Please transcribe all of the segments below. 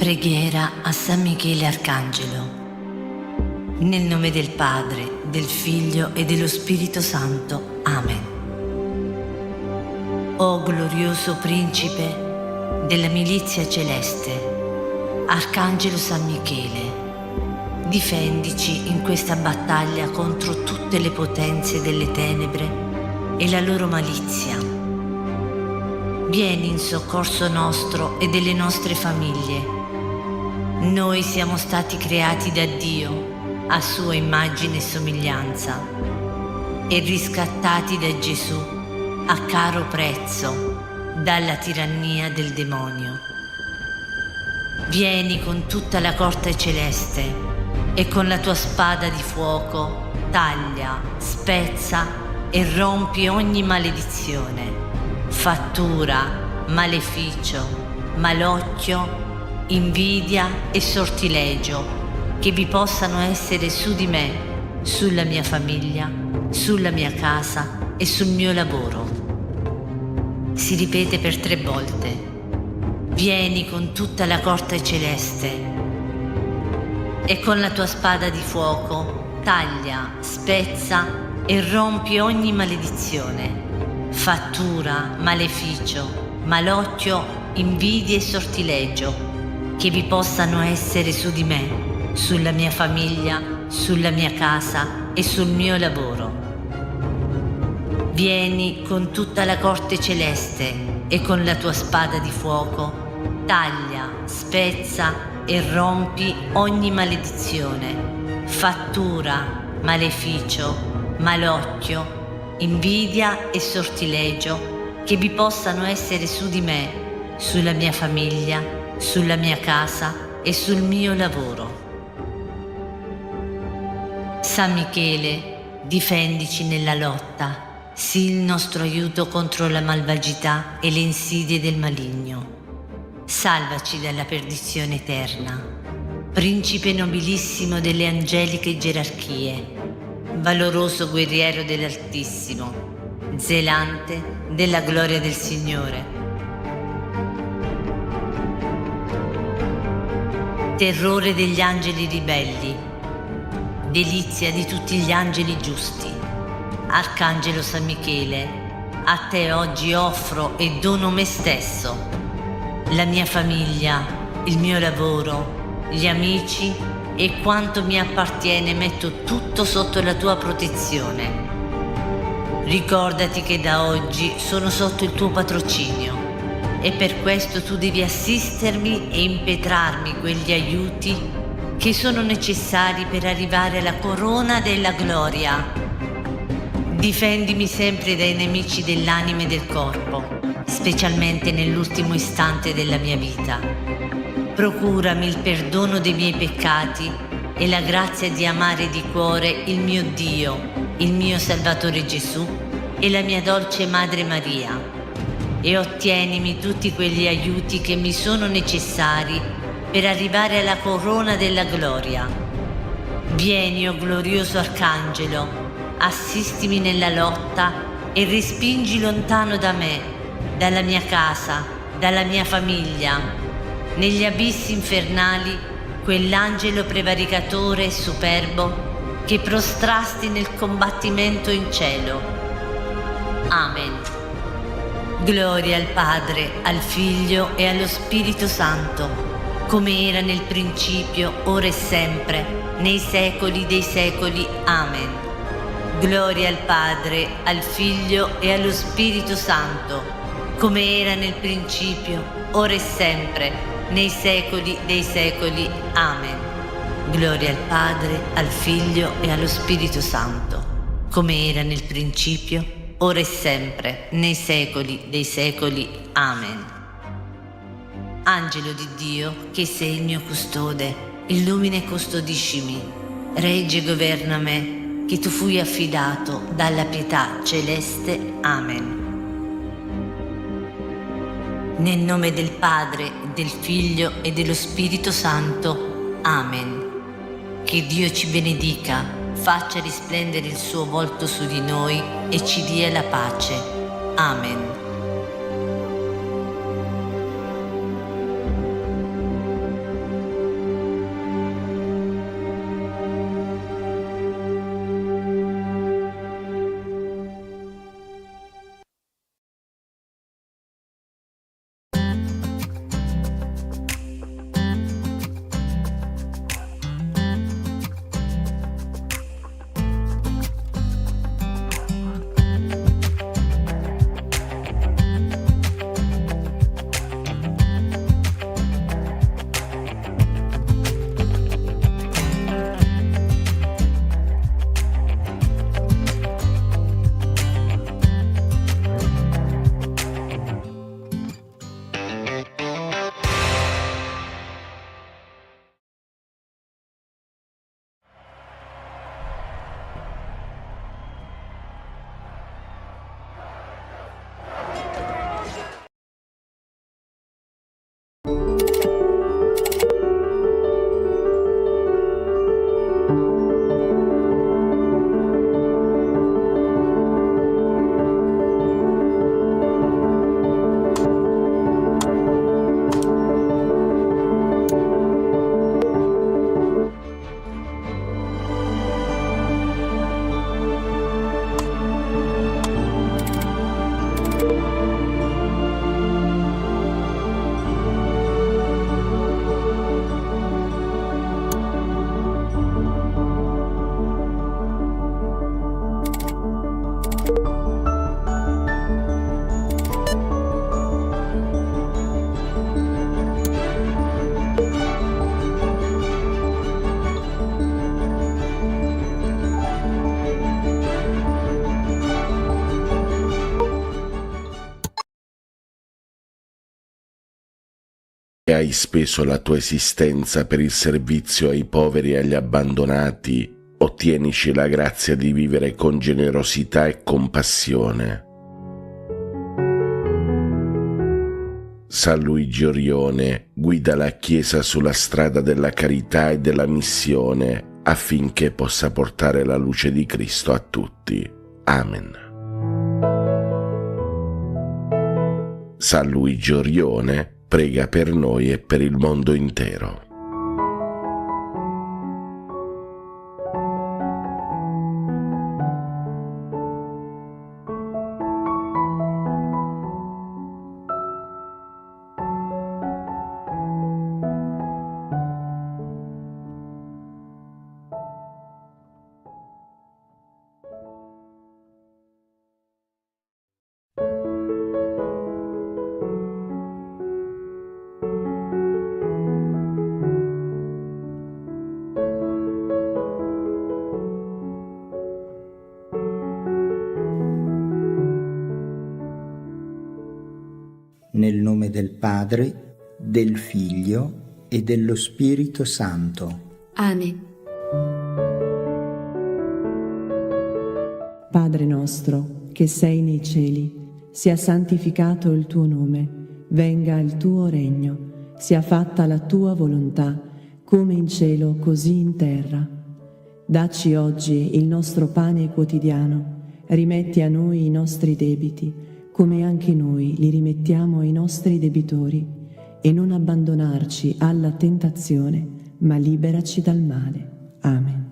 Preghiera a San Michele Arcangelo. Nel nome del Padre, del Figlio e dello Spirito Santo. Amen. O glorioso Principe della milizia celeste, Arcangelo San Michele, difendici in questa battaglia contro tutte le potenze delle tenebre e la loro malizia. Vieni in soccorso nostro e delle nostre famiglie. Noi siamo stati creati da Dio a sua immagine e somiglianza e riscattati da Gesù a caro prezzo dalla tirannia del demonio. Vieni con tutta la corte celeste e con la tua spada di fuoco taglia, spezza e rompi ogni maledizione, fattura, maleficio, malocchio, invidia e sortilegio che vi possano essere su di me, sulla mia famiglia, sulla mia casa e sul mio lavoro. Si ripete per 3 volte. Vieni con tutta la corte celeste e con la tua spada di fuoco taglia, spezza e rompi ogni maledizione, fattura, maleficio, malocchio, invidia e sortilegio che vi possano essere su di me, sulla mia famiglia, sulla mia casa e sul mio lavoro. Vieni con tutta la corte celeste e con la tua spada di fuoco taglia, spezza e rompi ogni maledizione, fattura, maleficio, malocchio, invidia e sortilegio che vi possano essere su di me, sulla mia famiglia, sulla mia casa e sul mio lavoro. San Michele, difendici nella lotta, sii il nostro aiuto contro la malvagità e le insidie del maligno. Salvaci dalla perdizione eterna. Principe nobilissimo delle angeliche gerarchie, valoroso guerriero dell'Altissimo, zelante della gloria del Signore, terrore degli angeli ribelli, delizia di tutti gli angeli giusti. Arcangelo San Michele, a te oggi offro e dono me stesso, la mia famiglia, il mio lavoro, gli amici e quanto mi appartiene metto tutto sotto la tua protezione. Ricordati che da oggi sono sotto il tuo patrocinio e per questo tu devi assistermi e impetrarmi quegli aiuti che sono necessari per arrivare alla corona della gloria. Difendimi sempre dai nemici dell'anima e del corpo, specialmente nell'ultimo istante della mia vita. Procurami il perdono dei miei peccati e la grazia di amare di cuore il mio Dio, il mio Salvatore Gesù e la mia dolce Madre Maria. E ottienimi tutti quegli aiuti che mi sono necessari per arrivare alla corona della gloria. Vieni, o glorioso Arcangelo, assistimi nella lotta e respingi lontano da me, dalla mia casa, dalla mia famiglia, negli abissi infernali, quell'angelo prevaricatore e superbo che prostrasti nel combattimento in cielo. Amen. Gloria al Padre, al Figlio e allo Spirito Santo, come era nel principio, ora e sempre, nei secoli dei secoli. Amen. Gloria al Padre, al Figlio e allo Spirito Santo, come era nel principio, ora e sempre, nei secoli dei secoli. Amen. Gloria al Padre, al Figlio e allo Spirito Santo, come era nel principio, ora e sempre, nei secoli dei secoli. Amen. Angelo di Dio, che sei il mio custode, illumina e custodiscimi, regge e governa me, che tu fui affidato dalla pietà celeste. Amen. Nel nome del Padre, del Figlio e dello Spirito Santo. Amen. Che Dio ci benedica, faccia risplendere il suo volto su di noi e ci dia la pace. Amen. hai speso la tua esistenza per il servizio ai poveri e agli abbandonati, ottienici la grazia di vivere con generosità e compassione. San Luigi Orione guida la Chiesa sulla strada della carità e della missione affinché possa portare la luce di Cristo a tutti. Amen. San Luigi Orione prega per noi e per il mondo intero. Nel nome del Padre, del Figlio e dello Spirito Santo. Amen. Padre nostro, che sei nei cieli, sia santificato il tuo nome, venga il tuo regno, sia fatta la tua volontà, come in cielo così in terra. Dacci oggi il nostro pane quotidiano, rimetti a noi i nostri debiti, come anche noi li rimettiamo ai nostri debitori, e non abbandonarci alla tentazione, ma liberaci dal male. Amen.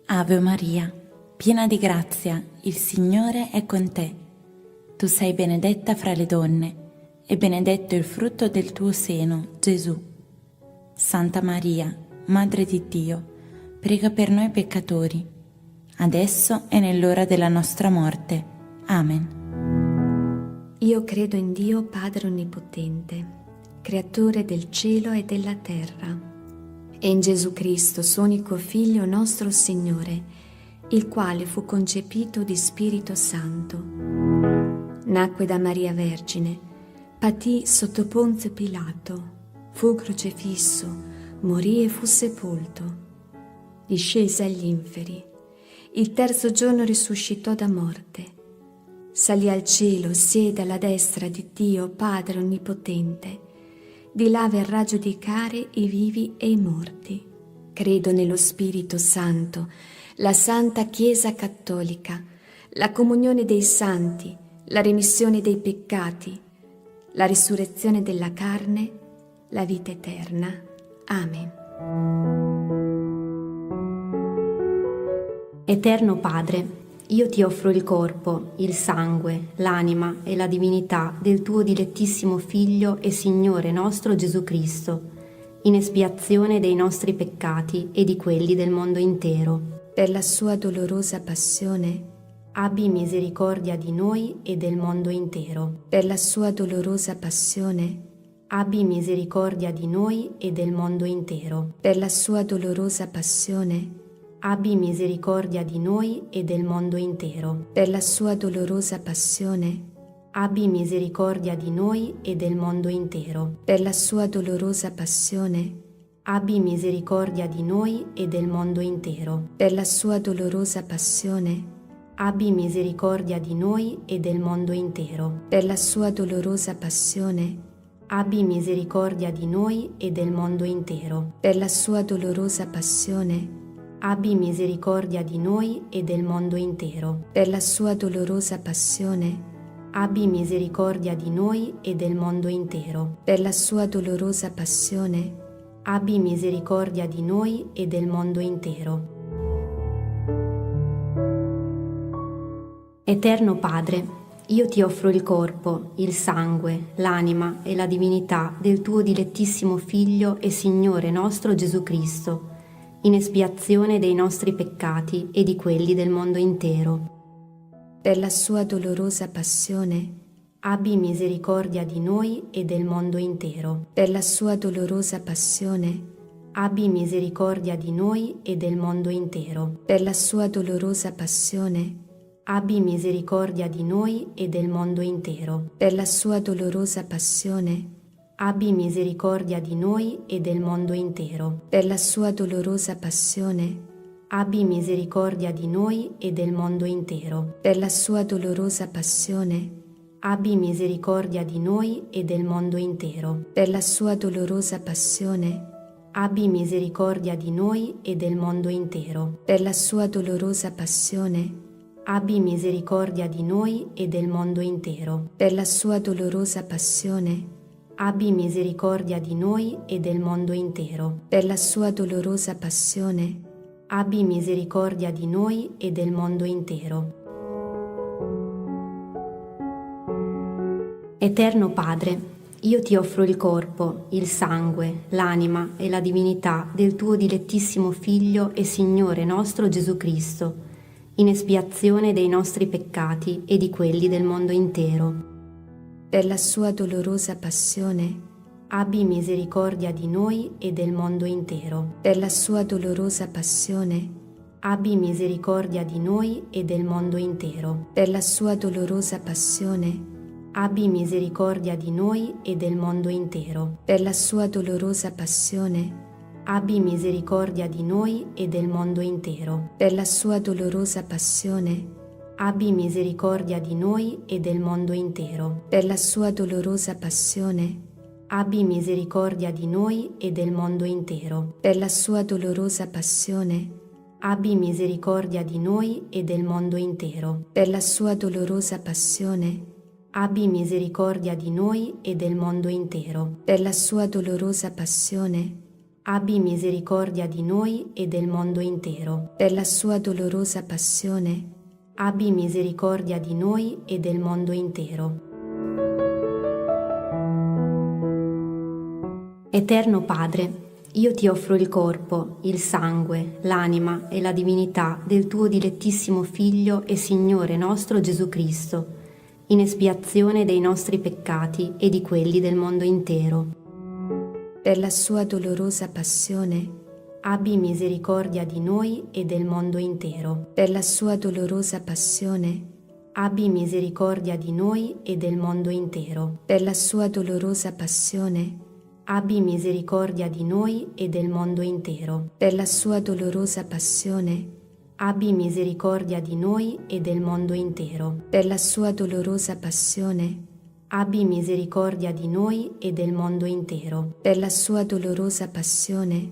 Ave Maria, piena di grazia, il Signore è con te. Tu sei benedetta fra le donne, e benedetto il frutto del tuo seno, Gesù. Santa Maria, Madre di Dio, prega per noi peccatori, adesso e nell'ora della nostra morte. Amen. Io credo in Dio Padre Onnipotente, Creatore del cielo e della terra, e in Gesù Cristo, suo unico Figlio, nostro Signore, il quale fu concepito di Spirito Santo. Nacque da Maria Vergine, patì sotto Ponzio Pilato, fu crocifisso, morì e fu sepolto. Discese agli inferi, il terzo giorno risuscitò da morte. Salì al cielo, siede alla destra di Dio Padre Onnipotente. Di là verrà a giudicare i vivi e i morti. Credo nello Spirito Santo, la Santa Chiesa Cattolica, la comunione dei santi, la remissione dei peccati, la risurrezione della carne, la vita eterna. Amen. Eterno Padre, io ti offro il corpo, il sangue, l'anima e la divinità del tuo dilettissimo Figlio e Signore nostro Gesù Cristo, in espiazione dei nostri peccati e di quelli del mondo intero. Per la sua dolorosa passione, abbi misericordia di noi e del mondo intero. Per la sua dolorosa passione, abbi misericordia di noi e del mondo intero. Per la sua dolorosa passione, abbi misericordia di noi e del mondo intero. Per la sua dolorosa passione, abbi misericordia di noi e del mondo intero. Per la sua dolorosa passione, abbi misericordia di noi e del mondo intero. Per la sua dolorosa passione, abbi misericordia di noi e del mondo intero. Per la sua dolorosa passione, abbi misericordia di noi e del mondo intero. Per la sua dolorosa passione, abbi misericordia di noi e del mondo intero. Per la sua dolorosa passione, abbi misericordia di noi e del mondo intero. Per la sua dolorosa passione, abbi misericordia di noi e del mondo intero. Eterno Padre, io ti offro il corpo, il sangue, l'anima e la divinità del tuo dilettissimo Figlio e Signore nostro Gesù Cristo, in espiazione dei nostri peccati e di quelli del mondo intero. Per la sua dolorosa passione, abbi misericordia di noi e del mondo intero. Per la sua dolorosa passione, abbi misericordia di noi e del mondo intero. Per la sua dolorosa passione, abbi misericordia di noi e del mondo intero. Per la sua dolorosa passione, abbi misericordia di noi e del mondo intero. Per la sua dolorosa passione, Abbi misericordia di noi e del mondo intero. per la sua dolorosa passione, Abbi misericordia di noi e del mondo intero. per la sua dolorosa passione, Abbi misericordia di noi e del mondo intero. per la sua dolorosa passione, Abbi misericordia di noi e del mondo intero. per la sua dolorosa passione, Abbi misericordia di noi e del mondo intero. per la sua dolorosa passione, Abbi misericordia di noi e del mondo intero. Eterno Padre, io ti offro il corpo, il sangue, l'anima e la divinità del tuo dilettissimo Figlio e Signore nostro Gesù Cristo, in espiazione dei nostri peccati e di quelli del mondo intero. per la sua dolorosa passione, Abbi misericordia di noi e del mondo intero. per la sua dolorosa passione, Abbi misericordia di noi e del mondo intero. per la sua dolorosa passione, Abbi misericordia di noi e del mondo intero. per la sua dolorosa passione, Abbi misericordia di noi e del mondo intero. per la sua dolorosa passione, Abbi misericordia di noi e del mondo intero. per la sua dolorosa passione, Abbi misericordia di noi e del mondo intero. per la sua dolorosa passione, Abbi misericordia di noi e del mondo intero. per la sua dolorosa passione, Abbi misericordia di noi e del mondo intero. per la sua dolorosa passione, Abbi misericordia di noi e del mondo intero. per la sua dolorosa passione, Abbi misericordia di noi e del mondo intero. Eterno Padre, io ti offro il corpo, il sangue, l'anima e la divinità del tuo dilettissimo Figlio e Signore nostro Gesù Cristo, in espiazione dei nostri peccati e di quelli del mondo intero. per la sua dolorosa passione, Abbi misericordia di noi e del mondo intero. per la sua dolorosa passione, Abbi misericordia di noi e del mondo intero. per la sua dolorosa passione, Abbi misericordia di noi e del mondo intero. per la sua dolorosa passione, Abbi misericordia di noi e del mondo intero. per la sua dolorosa passione, Abbi misericordia di noi e del mondo intero. per la sua dolorosa passione,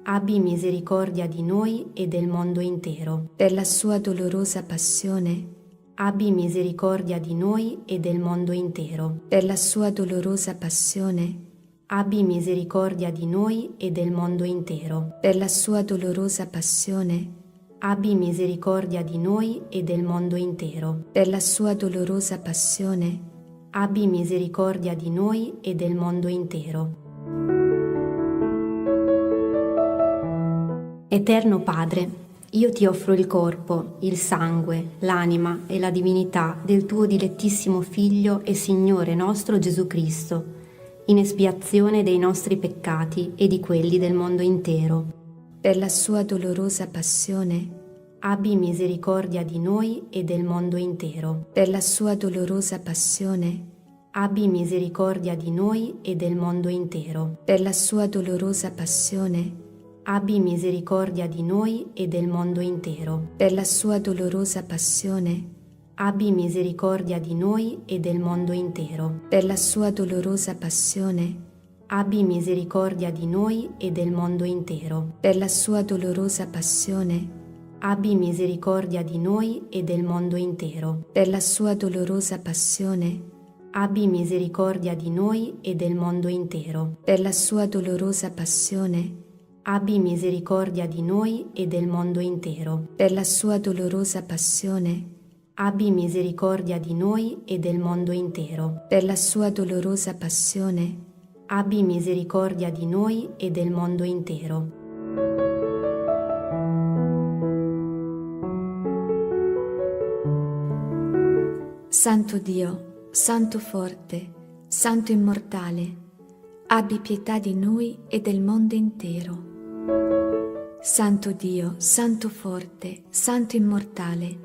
Abbi misericordia di noi e del mondo intero. per la sua dolorosa passione, Abbi misericordia di noi e del mondo intero. per la sua dolorosa passione, Abbi misericordia di noi e del mondo intero. per la sua dolorosa passione, Abbi misericordia di noi e del mondo intero. per la sua dolorosa passione, Abbi misericordia di noi e del mondo intero. Eterno Padre, io ti offro il corpo, il sangue, l'anima e la divinità del tuo dilettissimo Figlio e Signore nostro Gesù Cristo, in espiazione dei nostri peccati e di quelli del mondo intero. per la sua dolorosa passione, Abbi misericordia di noi e del mondo intero. per la sua dolorosa passione, Abbi misericordia di noi e del mondo intero. per la sua dolorosa passione, Abbi misericordia di noi e del mondo intero. per la sua dolorosa passione, Abbi misericordia di noi e del mondo intero. per la sua dolorosa passione, Abbi misericordia di noi e del mondo intero. per la sua dolorosa passione, Abbi misericordia di noi e del mondo intero. per la sua dolorosa passione, Abbi misericordia di noi e del mondo intero. per la sua dolorosa passione, Abbi misericordia di noi e del mondo intero. per la sua dolorosa passione, Abbi misericordia di noi e del mondo intero. per la sua dolorosa passione, Abbi misericordia di noi e del mondo intero. Santo Dio, Santo forte, Santo immortale, abbi pietà di noi e del mondo intero. Santo Dio, Santo forte, Santo immortale,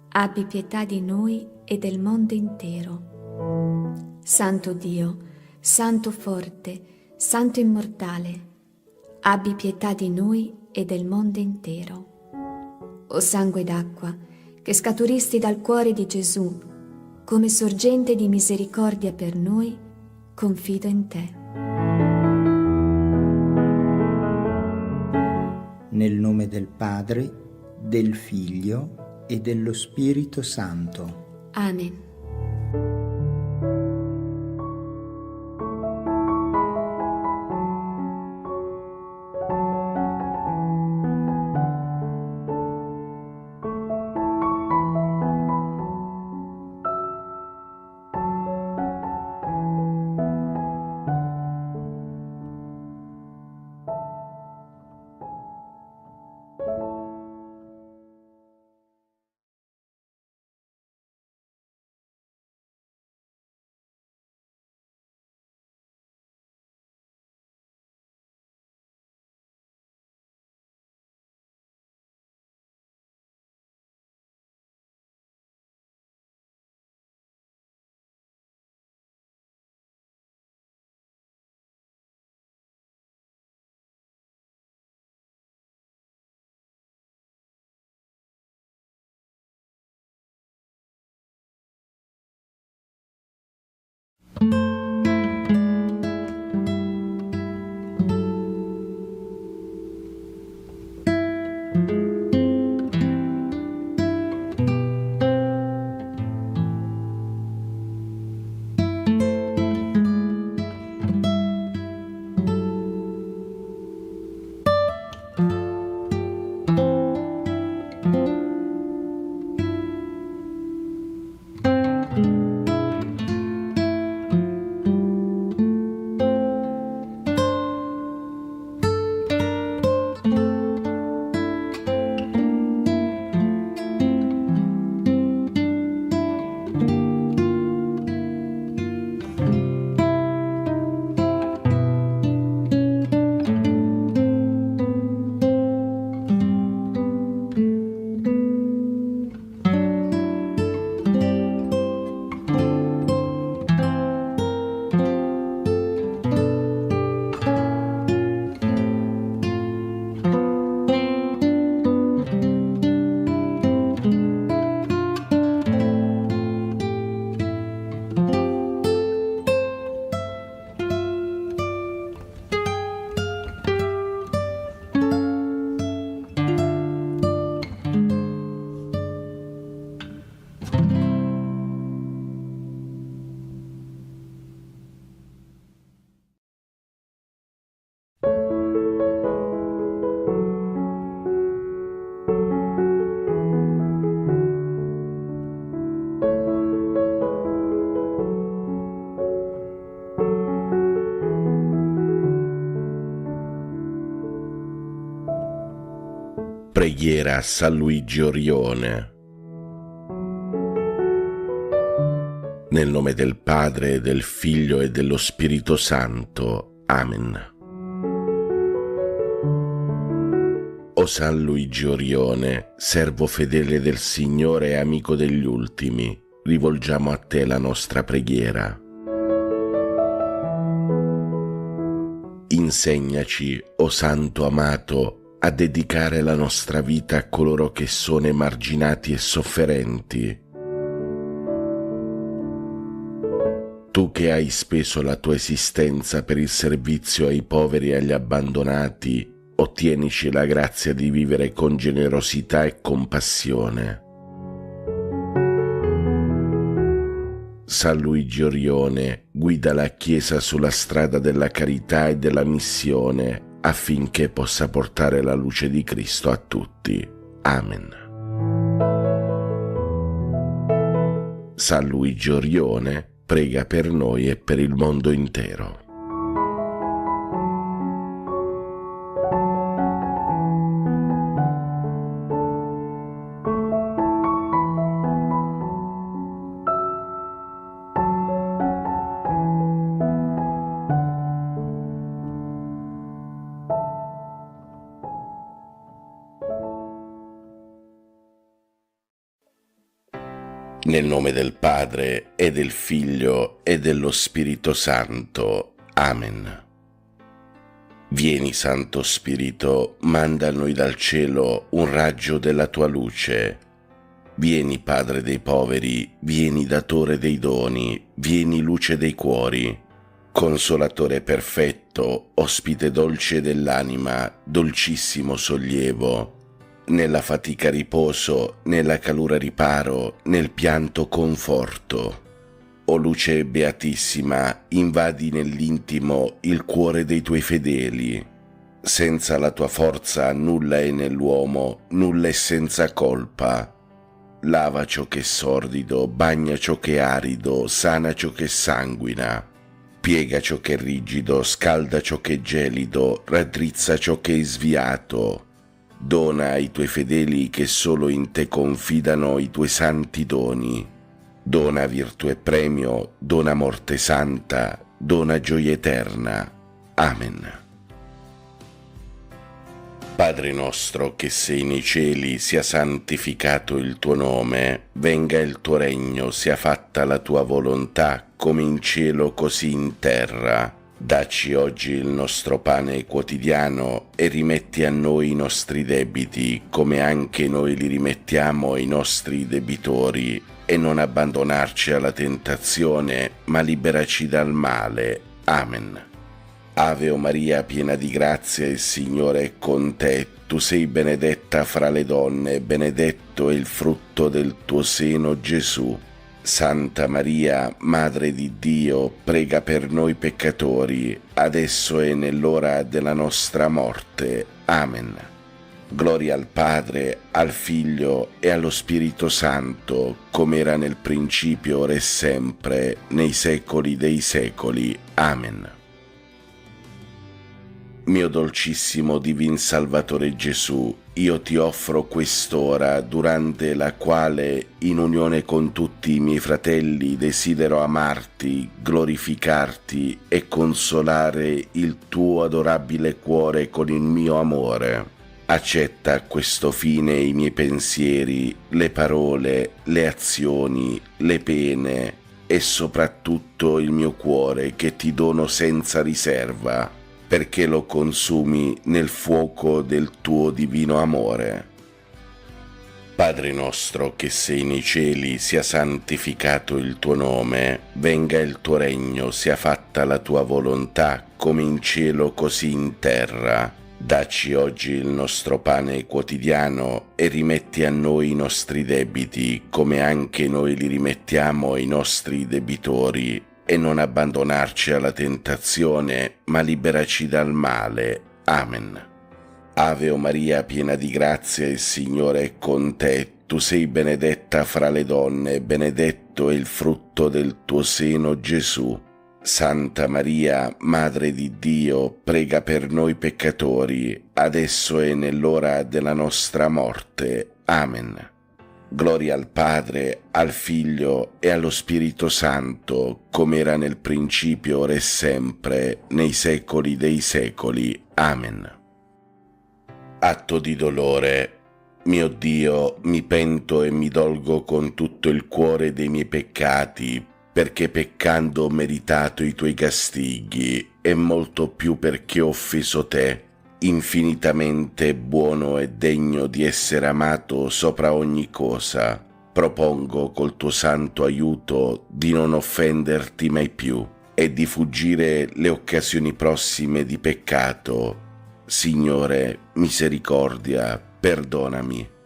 abbi pietà di noi e del mondo intero. Santo Dio, Santo forte, Santo immortale, abbi pietà di noi e del mondo intero. O sangue d'acqua, che scaturisti dal cuore di Gesù, come sorgente di misericordia per noi, confido in te. Nel nome del Padre, del Figlio e dello Spirito Santo. Amen. Preghiera a San Luigi Orione. Nel nome del Padre, del Figlio e dello Spirito Santo. Amen. O San Luigi Orione, servo fedele del Signore e amico degli ultimi, rivolgiamo a te la nostra preghiera. Insegnaci, o Santo amato, a dedicare la nostra vita a coloro che sono emarginati e sofferenti. Tu che hai speso la tua esistenza per il servizio ai poveri e agli abbandonati, ottienici la grazia di vivere con generosità e compassione. San Luigi Orione, guida la Chiesa sulla strada della carità e della missione, affinché possa portare la luce di Cristo a tutti. Amen. San Luigi Orione, prega per noi e per il mondo intero. Nel nome del Padre e del Figlio e dello Spirito Santo. Amen. Vieni, Santo Spirito, manda a noi dal cielo un raggio della tua luce. Vieni, Padre dei poveri, vieni, Datore dei doni, vieni, luce dei cuori. Consolatore perfetto, ospite dolce dell'anima, dolcissimo sollievo. Nella fatica riposo, nella calura riparo, nel pianto conforto. O luce beatissima, invadi nell'intimo il cuore dei tuoi fedeli. Senza la tua forza nulla è nell'uomo, nulla è senza colpa. Lava ciò che è sordido, bagna ciò che è arido, sana ciò che sanguina. Piega ciò che è rigido, scalda ciò che è gelido, raddrizza ciò che è sviato. Dona ai tuoi fedeli che solo in te confidano i tuoi santi doni. Dona virtù e premio, dona morte santa, dona gioia eterna. Amen. Padre nostro che sei nei cieli, sia santificato il tuo nome, venga il tuo regno, sia fatta la tua volontà, come in cielo così in terra. Dacci oggi il nostro pane quotidiano e rimetti a noi i nostri debiti, come anche noi li rimettiamo ai nostri debitori, e non abbandonarci alla tentazione, ma liberaci dal male. Amen. Ave o Maria, piena di grazia, il Signore è con te. Tu sei benedetta fra le donne, e benedetto è il frutto del tuo seno, Gesù. Santa Maria, Madre di Dio, prega per noi peccatori, adesso e nell'ora della nostra morte. Amen. Gloria al Padre, al Figlio e allo Spirito Santo, come era nel principio, ora e sempre, nei secoli dei secoli. Amen. Mio dolcissimo Divin Salvatore Gesù, io ti offro quest'ora, durante la quale, in unione con tutti i miei fratelli, desidero amarti, glorificarti e consolare il tuo adorabile cuore con il mio amore. Accetta a questo fine i miei pensieri, le parole, le azioni, le pene e soprattutto il mio cuore che ti dono senza riserva, perché lo consumi nel fuoco del tuo divino amore. Padre nostro che sei nei cieli, sia santificato il tuo nome, venga il tuo regno, sia fatta la tua volontà, come in cielo così in terra. Dacci oggi il nostro pane quotidiano e rimetti a noi i nostri debiti, come anche noi li rimettiamo ai nostri debitori, e non abbandonarci alla tentazione, ma liberaci dal male. Amen. Ave o Maria, piena di grazia, il Signore è con te. Tu sei benedetta fra le donne, e benedetto è il frutto del tuo seno, Gesù. Santa Maria, Madre di Dio, prega per noi peccatori, adesso e nell'ora della nostra morte. Amen. Gloria al Padre, al Figlio e allo Spirito Santo, come era nel principio, ora e sempre, nei secoli dei secoli. Amen. Atto di dolore. Mio Dio, mi pento e mi dolgo con tutto il cuore dei miei peccati, perché peccando ho meritato i tuoi castighi, e molto più perché ho offeso te, infinitamente buono e degno di essere amato sopra ogni cosa. Propongo col tuo santo aiuto di non offenderti mai più e di fuggire le occasioni prossime di peccato. Signore, misericordia, perdonami.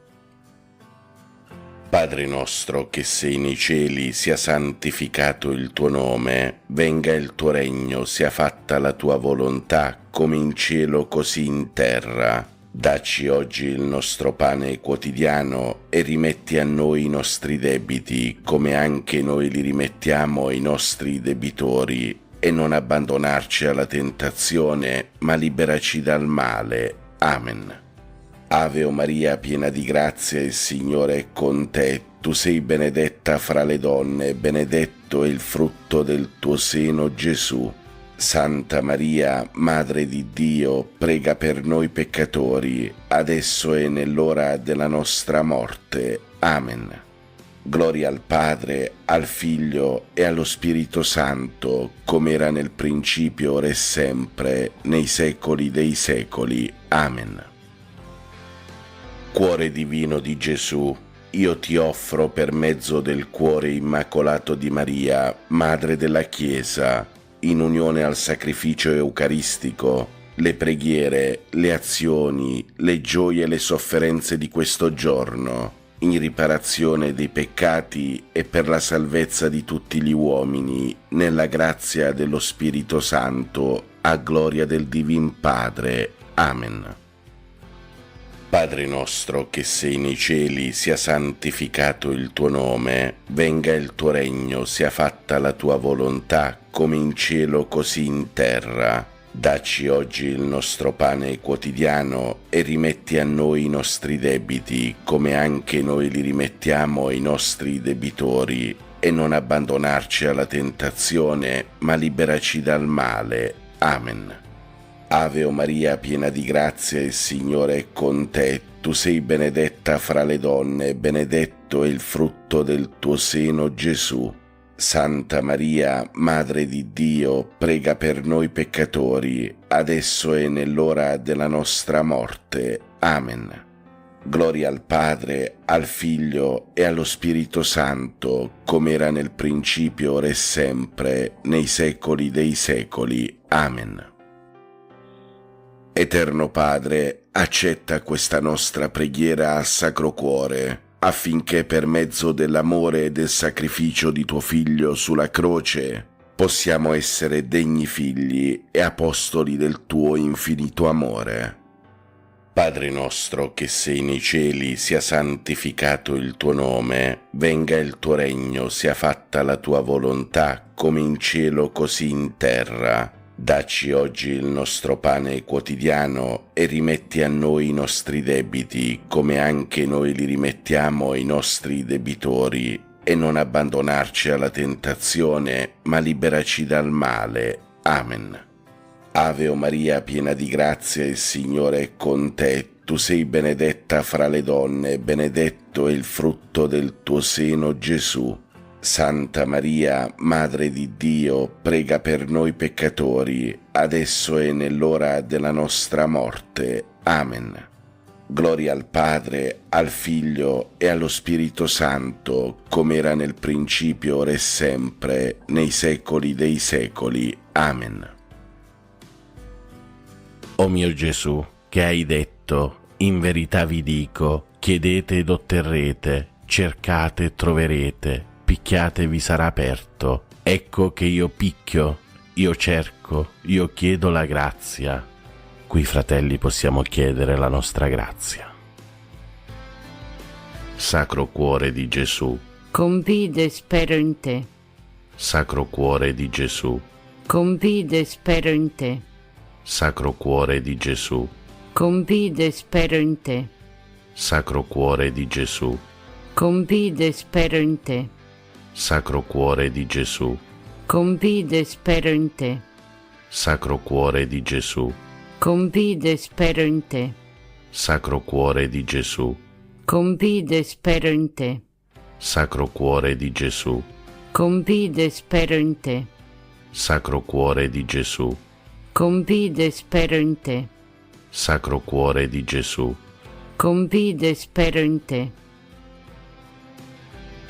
Padre nostro che sei nei cieli, sia santificato il tuo nome, venga il tuo regno, sia fatta la tua volontà, come in cielo così in terra. Dacci oggi il nostro pane quotidiano e rimetti a noi i nostri debiti, come anche noi li rimettiamo ai nostri debitori, e non abbandonarci alla tentazione, ma liberaci dal male. Amen. Ave o Maria, piena di grazia, il Signore è con te. Tu sei benedetta fra le donne, e benedetto è il frutto del tuo seno, Gesù. Santa Maria, Madre di Dio, prega per noi peccatori, adesso e nell'ora della nostra morte. Amen. Gloria al Padre, al Figlio e allo Spirito Santo, come era nel principio, ora e sempre, nei secoli dei secoli. Amen. Cuore divino di Gesù, io ti offro per mezzo del cuore immacolato di Maria, Madre della Chiesa, in unione al sacrificio eucaristico, le preghiere, le azioni, le gioie e le sofferenze di questo giorno, in riparazione dei peccati e per la salvezza di tutti gli uomini, nella grazia dello Spirito Santo, a gloria del Divin Padre. Amen. Padre nostro che sei nei cieli, sia santificato il tuo nome, venga il tuo regno, sia fatta la tua volontà, come in cielo così in terra. Dacci oggi il nostro pane quotidiano e rimetti a noi i nostri debiti, come anche noi li rimettiamo ai nostri debitori, e non abbandonarci alla tentazione, ma liberaci dal male. Amen. Ave o Maria, piena di grazia, il Signore è con te. Tu sei benedetta fra le donne, e benedetto è il frutto del tuo seno, Gesù. Santa Maria, Madre di Dio, prega per noi peccatori, adesso e nell'ora della nostra morte. Amen. Gloria al Padre, al Figlio e allo Spirito Santo, come era nel principio, ora e sempre, nei secoli dei secoli. Amen. Eterno Padre, accetta questa nostra preghiera al Sacro Cuore, affinché per mezzo dell'amore e del sacrificio di tuo Figlio sulla croce possiamo essere degni figli e apostoli del tuo infinito amore. Padre nostro che sei nei cieli, sia santificato il tuo nome, venga il tuo regno, sia fatta la tua volontà, come in cielo così in terra. Dacci oggi il nostro pane quotidiano e rimetti a noi i nostri debiti, come anche noi li rimettiamo ai nostri debitori, e non abbandonarci alla tentazione, ma liberaci dal male. Amen. Ave o Maria, piena di grazia, il Signore è con te. Tu sei benedetta fra le donne, e benedetto è il frutto del tuo seno, Gesù. Santa Maria, Madre di Dio, prega per noi peccatori, adesso e nell'ora della nostra morte. Amen. Gloria al Padre, al Figlio e allo Spirito Santo, come era nel principio, ora e sempre, nei secoli dei secoli. Amen. O mio Gesù, che hai detto, in verità vi dico, chiedete ed otterrete, cercate e troverete, picchiate e vi sarà aperto. Ecco che io picchio, io cerco, io chiedo la grazia. Qui, fratelli, possiamo chiedere la nostra grazia. Sacro Cuore di Gesù, confido e spero in te. Sacro Cuore di Gesù, Confido e spero in te. Sacro Cuore di Gesù, Confido e spero in te. Sacro Cuore di Gesù, Confido e spero in te. Sacro Cuore di Gesù, Confido e spero in te. Sacro Cuore di Gesù, Confido e spero in te. Sacro Cuore di Gesù, Confido e spero in te. Sacro Cuore di Gesù, Confido e spero in te. Sacro Cuore di Gesù, Confido e spero in te. Sacro Cuore di Gesù. Confido e spero in te.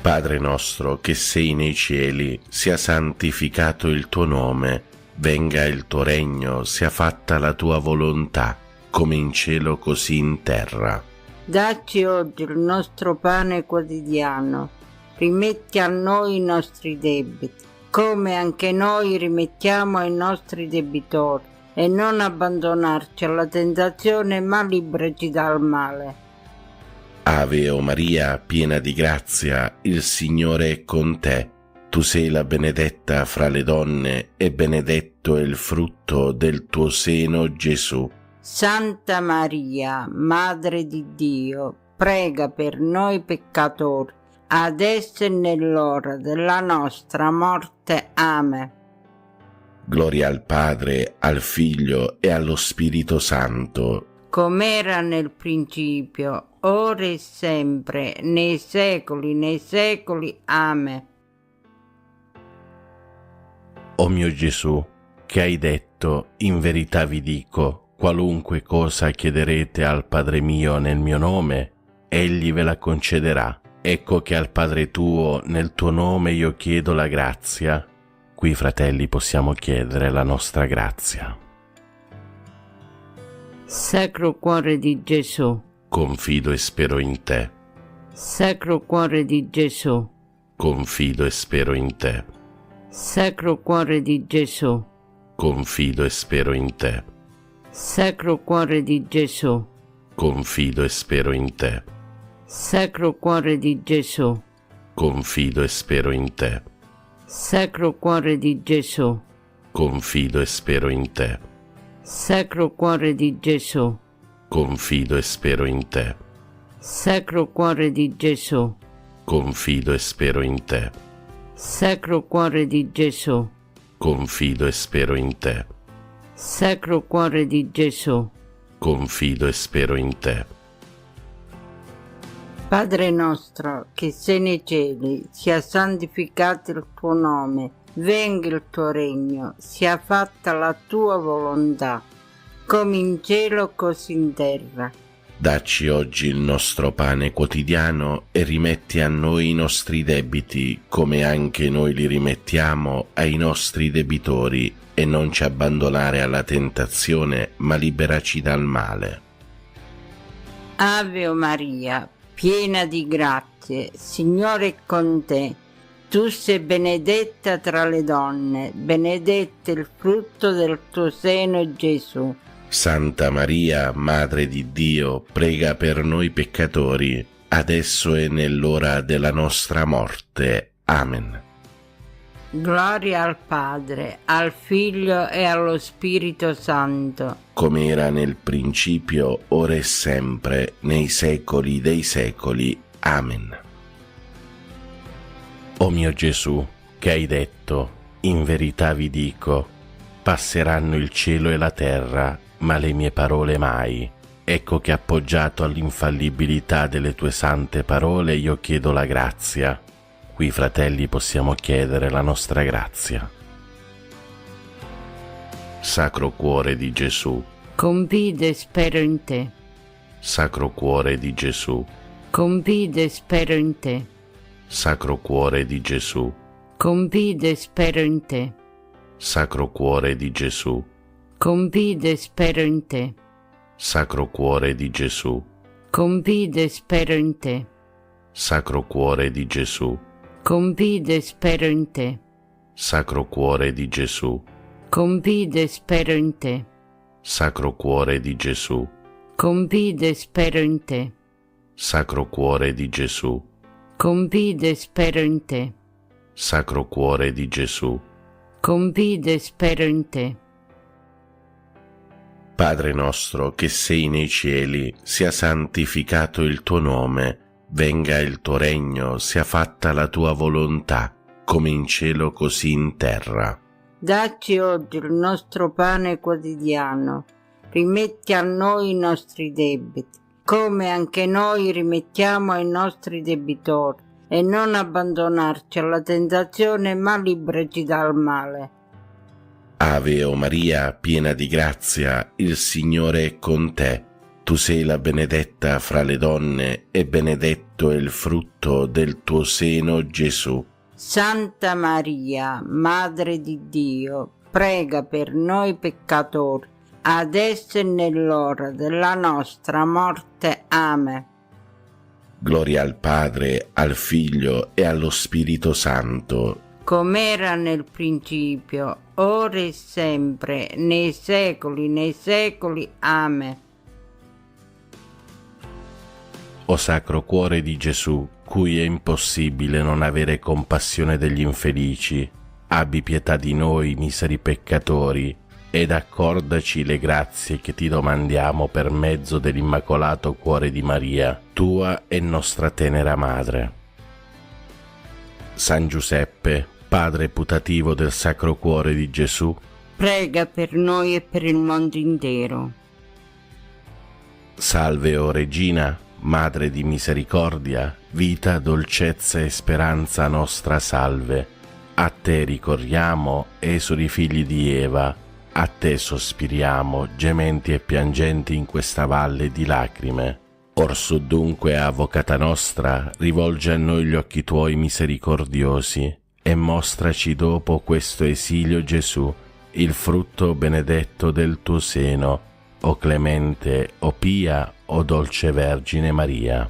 Padre nostro che sei nei cieli, sia santificato il tuo nome, venga il tuo regno, sia fatta la tua volontà, come in cielo così in terra. Dacci oggi il nostro pane quotidiano, rimetti a noi i nostri debiti, come anche noi rimettiamo ai nostri debitori, e non abbandonarci alla tentazione, ma liberaci dal male. Ave o Maria, piena di grazia, il Signore è con te. Tu sei la benedetta fra le donne, e benedetto è il frutto del tuo seno, Gesù. Santa Maria, Madre di Dio, prega per noi peccatori, adesso e nell'ora della nostra morte. Amen. Gloria al Padre, al Figlio e allo Spirito Santo, Com'era nel principio, ora e sempre, nei secoli. Amen. O mio Gesù, che hai detto, in verità vi dico, qualunque cosa chiederete al Padre mio nel mio nome, Egli ve la concederà. Ecco che al Padre tuo, nel tuo nome, io chiedo la grazia. Qui, fratelli, possiamo chiedere la nostra grazia. Sacro Cuore di Gesù, Confido e spero in te. Sacro Cuore di Gesù, Confido e spero in te. Sacro Cuore di Gesù, Confido e spero in te. Sacro Cuore di Gesù, Confido e spero in te. Sacro Cuore di Gesù, Confido e spero in te. Sacro Cuore di Gesù, Confido e spero in te. Sacro Cuore di Gesù, Confido e spero in te. Sacro Cuore di Gesù, Confido e spero in te. Sacro Cuore di Gesù, Confido e spero in te. Sacro Cuore di Gesù. Confido e spero in te. Padre nostro che sei nei cieli, sia santificato il tuo nome, venga il tuo regno, sia fatta la tua volontà, come in cielo così in terra. Dacci oggi il nostro pane quotidiano e rimetti a noi i nostri debiti, come anche noi li rimettiamo ai nostri debitori, e non ci abbandonare alla tentazione, ma liberaci dal male. Ave Maria, piena di grazie, Signore è con te. Tu sei benedetta tra le donne, benedetto il frutto del tuo seno, Gesù. Santa Maria, Madre di Dio, prega per noi peccatori, adesso e nell'ora della nostra morte. Amen. Gloria al Padre, al Figlio e allo Spirito Santo, come era nel principio, ora e sempre, nei secoli dei secoli. Amen. O mio Gesù, che hai detto, in verità vi dico, passeranno il cielo e la terra, ma le mie parole mai. Ecco che appoggiato all'infallibilità delle tue sante parole io chiedo la grazia. Qui, fratelli, possiamo chiedere la nostra grazia. Sacro Cuore di Gesù, confido e spero in te. Sacro Cuore di Gesù, Confido e spero in te. Sacro Cuore di Gesù, Confido e spero in te. Sacro Cuore di Gesù, Confido e spero in te. Sacro Cuore di Gesù, Confido e spero in te. Sacro Cuore di Gesù, Confido e spero in te. Sacro Cuore di Gesù, Confido e spero in te. Sacro Cuore di Gesù, Confido e spero in te. Sacro Cuore di Gesù, Confido e spero in te. Sacro Cuore di Gesù. Confido e spero in te. Padre nostro che sei nei cieli, sia santificato il tuo nome, venga il tuo regno, sia fatta la tua volontà, come in cielo così in terra. Dacci oggi il nostro pane quotidiano, rimetti a noi i nostri debiti, come anche noi rimettiamo ai nostri debitori, e non abbandonarci alla tentazione, ma liberaci dal male. Ave o Maria, piena di grazia, il Signore è con te. Tu sei la benedetta fra le donne, e benedetto è il frutto del tuo seno, Gesù. Santa Maria, Madre di Dio, prega per noi peccatori, adesso e nell'ora della nostra morte. Amen. Gloria al Padre, al Figlio e allo Spirito Santo, com'era nel principio, ora e sempre, nei secoli. Amen. O Sacro Cuore di Gesù, cui è impossibile non avere compassione degli infelici, abbi pietà di noi, miseri peccatori, ed accordaci le grazie che ti domandiamo per mezzo dell'Immacolato Cuore di Maria, tua e nostra tenera Madre. San Giuseppe, Padre putativo del Sacro Cuore di Gesù, prega per noi e per il mondo intero. Salve, o Regina, Madre di misericordia, vita, dolcezza e speranza nostra salve. A te ricorriamo, esuli figli di Eva, a te sospiriamo, gementi e piangenti in questa valle di lacrime. Orsù dunque, avvocata nostra, rivolge a noi gli occhi tuoi misericordiosi e mostraci dopo questo esilio Gesù, il frutto benedetto del tuo seno, o clemente, o pia, o dolce Vergine Maria.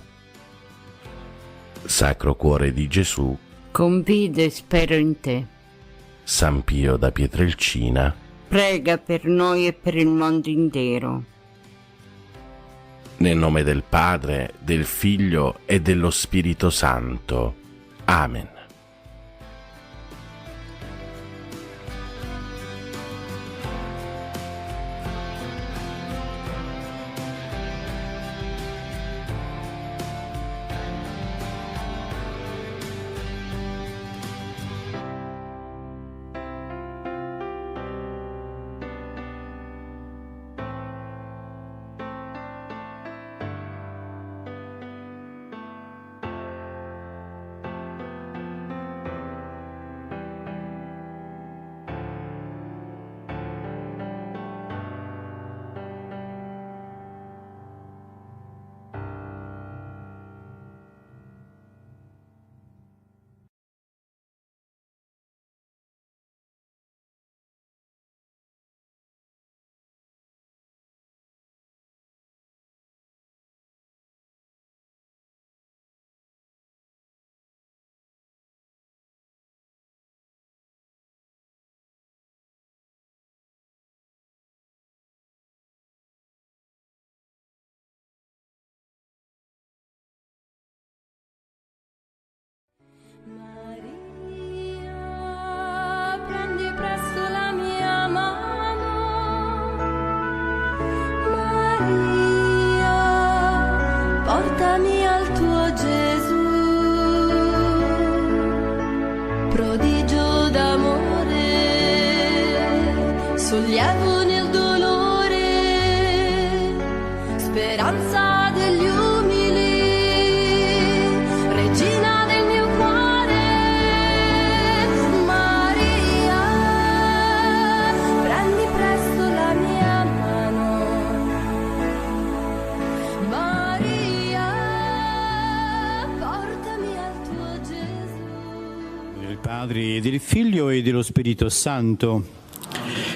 Sacro Cuore di Gesù, confido e spero in te. San Pio da Pietrelcina, Prega per noi e per il mondo intero. nel nome del Padre, del Figlio e dello Spirito Santo. Amen. Prendi presto la mia mano, Maria, portami al tuo Gesù, prodigio d'amore, sollievo nel dolore, speranza degli umili, regina del mio cuore, Maria, prendi presto la mia mano, Maria, portami al tuo Gesù. Del Padre, del Figlio e dello Spirito Santo.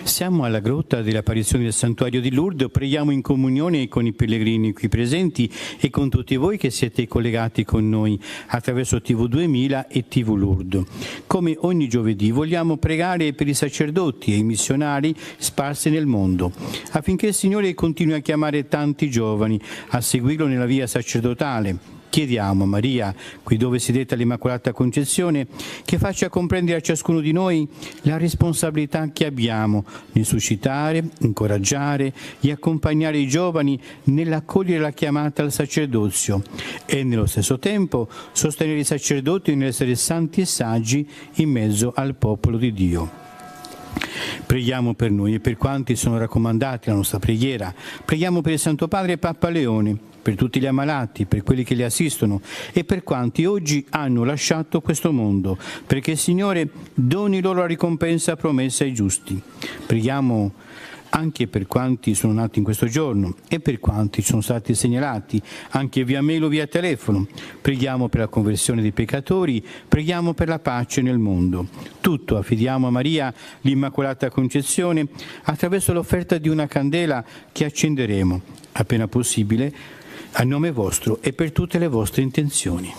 Siamo alla grotta dell'apparizione del santuario di Lourdes, preghiamo in comunione con i pellegrini qui presenti e con tutti voi che siete collegati con noi attraverso TV 2000 e TV Lourdes. Come ogni giovedì vogliamo pregare per i sacerdoti e i missionari sparsi nel mondo, affinché il Signore continui a chiamare tanti giovani a seguirlo nella via sacerdotale. Chiediamo a Maria, qui dove siedete all'Immacolata Concezione, che faccia comprendere a ciascuno di noi la responsabilità che abbiamo nel suscitare, incoraggiare e accompagnare i giovani nell'accogliere la chiamata al sacerdozio e nello stesso tempo sostenere i sacerdoti nell'essere santi e saggi in mezzo al popolo di Dio. Preghiamo per noi e per quanti sono raccomandati alla nostra preghiera. Preghiamo per il Santo Padre Papa Leone, per tutti gli ammalati, per quelli che li assistono e per quanti oggi hanno lasciato questo mondo, perché il Signore doni loro la ricompensa promessa ai giusti. Preghiamo anche per quanti sono nati in questo giorno e per quanti sono stati segnalati anche via mail o via telefono. Preghiamo per la conversione dei peccatori, preghiamo per la pace nel mondo. Tutto affidiamo a Maria, l'Immacolata Concezione, attraverso l'offerta di una candela che accenderemo appena possibile a nome vostro e per tutte le vostre intenzioni.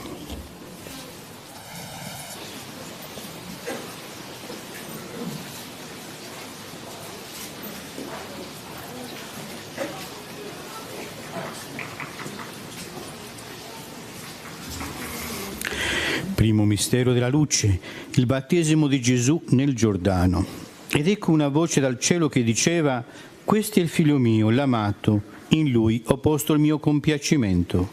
Primo mistero della luce, il battesimo di Gesù nel Giordano. Ed ecco una voce dal cielo che diceva: questo è il figlio mio, l'amato, in lui ho posto il mio compiacimento.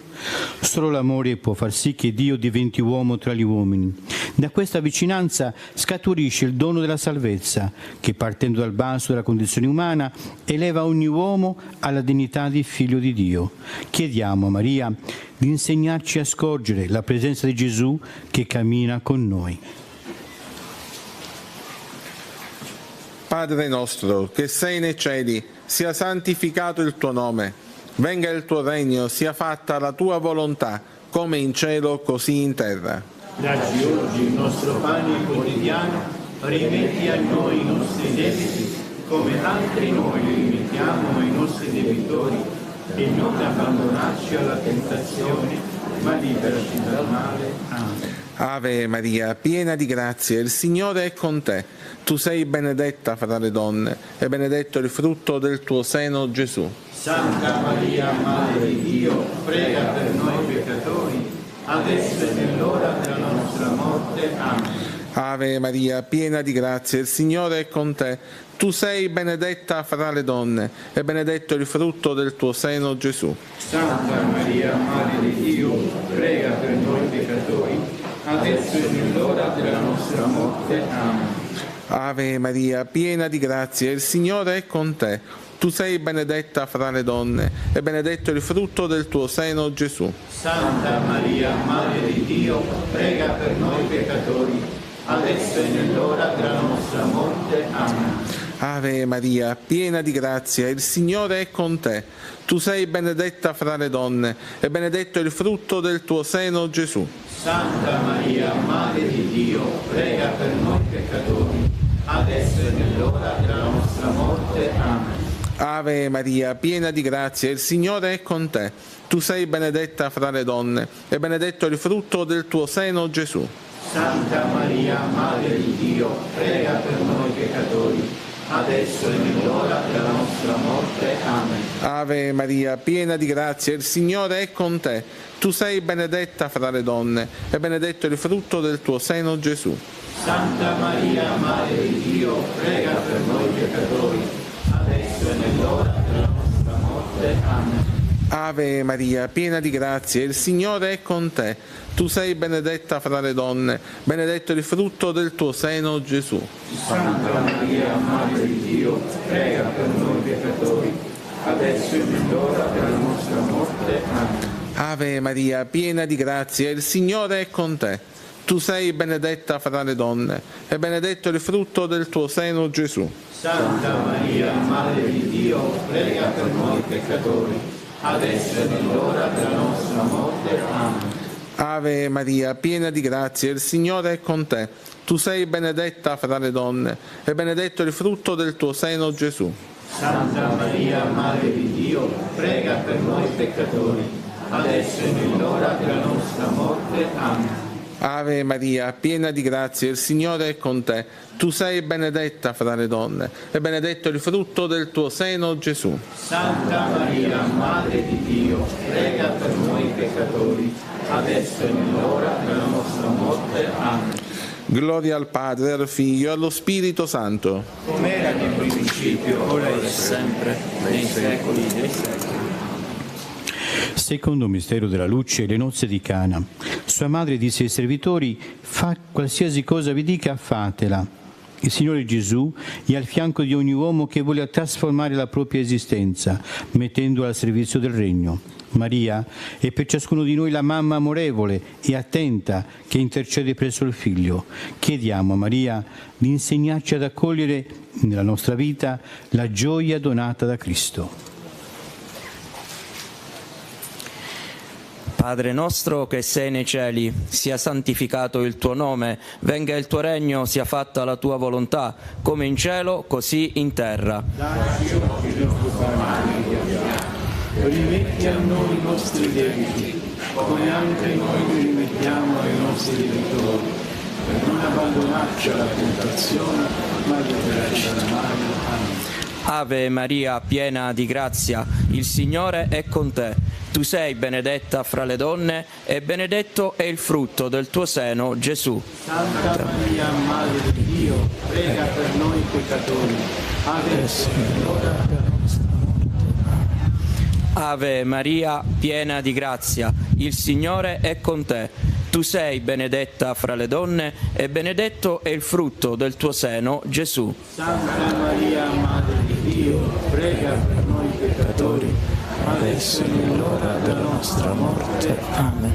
Solo l'amore può far sì che Dio diventi uomo tra gli uomini, Da questa vicinanza scaturisce il dono della salvezza, che partendo dal basso della condizione umana eleva ogni uomo alla dignità di figlio di Dio. Chiediamo a Maria di insegnarci a scorgere la presenza di Gesù che cammina con noi. Padre nostro, che sei nei cieli, sia santificato il tuo nome. Venga il tuo regno, sia fatta la tua volontà, come in cielo così in terra. Dacci oggi il nostro pane quotidiano, rimetti a noi i nostri debiti, come altri noi rimettiamo ai nostri debitori, e non abbandonarci alla tentazione, ma liberaci dal male. Amen. Ave Maria, piena di grazia, il Signore è con te. Tu sei benedetta fra le donne, e benedetto il frutto del tuo seno, Gesù. Santa Maria, Madre di Dio, prega per noi peccatori, adesso e nell'ora della nostra morte. Amen. Ave Maria, piena di grazia, il Signore è con te. Tu sei benedetta fra le donne, e benedetto il frutto del tuo seno, Gesù. Santa Maria, Madre di Dio, prega per noi peccatori, adesso e nell'ora della nostra morte. Amen. Ave Maria, piena di grazia, il Signore è con te. Tu sei benedetta fra le donne, e benedetto il frutto del tuo seno, Gesù. Santa Maria, Madre di Dio, prega per noi peccatori, adesso e nell'ora della nostra morte. Amen. Ave Maria, piena di grazia, il Signore è con te. Tu sei benedetta fra le donne, e benedetto il frutto del tuo seno, Gesù. Santa Maria, Madre di Dio, prega per noi peccatori, adesso e nell'ora della nostra morte. Amen. Ave Maria, piena di grazia, il Signore è con te. Tu sei benedetta fra le donne, e benedetto il frutto del tuo seno, Gesù. Santa Maria, Madre di Dio, prega per noi peccatori, adesso e nell'ora della nostra morte. Amen. Ave Maria, piena di grazia, il Signore è con te. Tu sei benedetta fra le donne, e benedetto il frutto del tuo seno, Gesù. Santa Maria, Madre di Dio, prega per noi peccatori, adesso e nell'ora della nostra morte. Amen. Ave Maria, piena di grazia, il Signore è con te. Tu sei benedetta fra le donne, benedetto il frutto del tuo seno, Gesù. Santa Maria, Madre di Dio, prega per noi peccatori, adesso e nell'ora della nostra morte. Amen. Ave Maria, piena di grazia, il Signore è con te. Tu sei benedetta fra le donne, e benedetto il frutto del tuo seno, Gesù. Santa Maria, Madre di Dio, prega per noi peccatori, adesso e nell'ora della nostra morte. Amen. Ave Maria, piena di grazia, il Signore è con te. Tu sei benedetta fra le donne, e benedetto il frutto del tuo seno, Gesù. Santa Maria, Madre di Dio, prega per noi peccatori, adesso e nell'ora della nostra morte. Amen. Ave Maria, piena di grazia, il Signore è con te. Tu sei benedetta fra le donne, e benedetto il frutto del tuo seno, Gesù. Santa Maria, Madre di Dio, prega per noi peccatori, adesso e nell'ora della nostra morte. Amen. Gloria al Padre, al Figlio e allo Spirito Santo. Come era nel principio, ora e sempre, nei secoli dei secoli. Secondo mistero della luce, le nozze di Cana. Sua madre disse ai servitori: fa qualsiasi cosa vi dica, fatela. Il Signore Gesù è al fianco di ogni uomo che vuole trasformare la propria esistenza, mettendola al servizio del regno. Maria è per ciascuno di noi la mamma amorevole e attenta che intercede presso il Figlio. Chiediamo a Maria di insegnarci ad accogliere nella nostra vita la gioia donata da Cristo. Padre nostro che sei nei cieli, sia santificato il tuo nome, venga il tuo regno, sia fatta la tua volontà, come in cielo, così in terra. Dacci oggi il nostro pane quotidiano, rimetti a noi i nostri debiti, come anche noi rimettiamo ai nostri debitori, per non abbandonarci alla tentazione, ma liberaci dal male. Amen. Ave Maria, piena di grazia, il Signore è con te. Tu sei benedetta fra le donne, e benedetto è il frutto del tuo seno, Gesù. Santa Maria, Madre di Dio, prega per noi peccatori, adesso e nell'ora della nostra morte. Ave Maria, piena di grazia, il Signore è con te. Tu sei benedetta fra le donne e benedetto è il frutto del tuo seno, Gesù. Santa Maria, Madre di Dio, prega per noi peccatori, adesso è l'ora della nostra morte. Amen.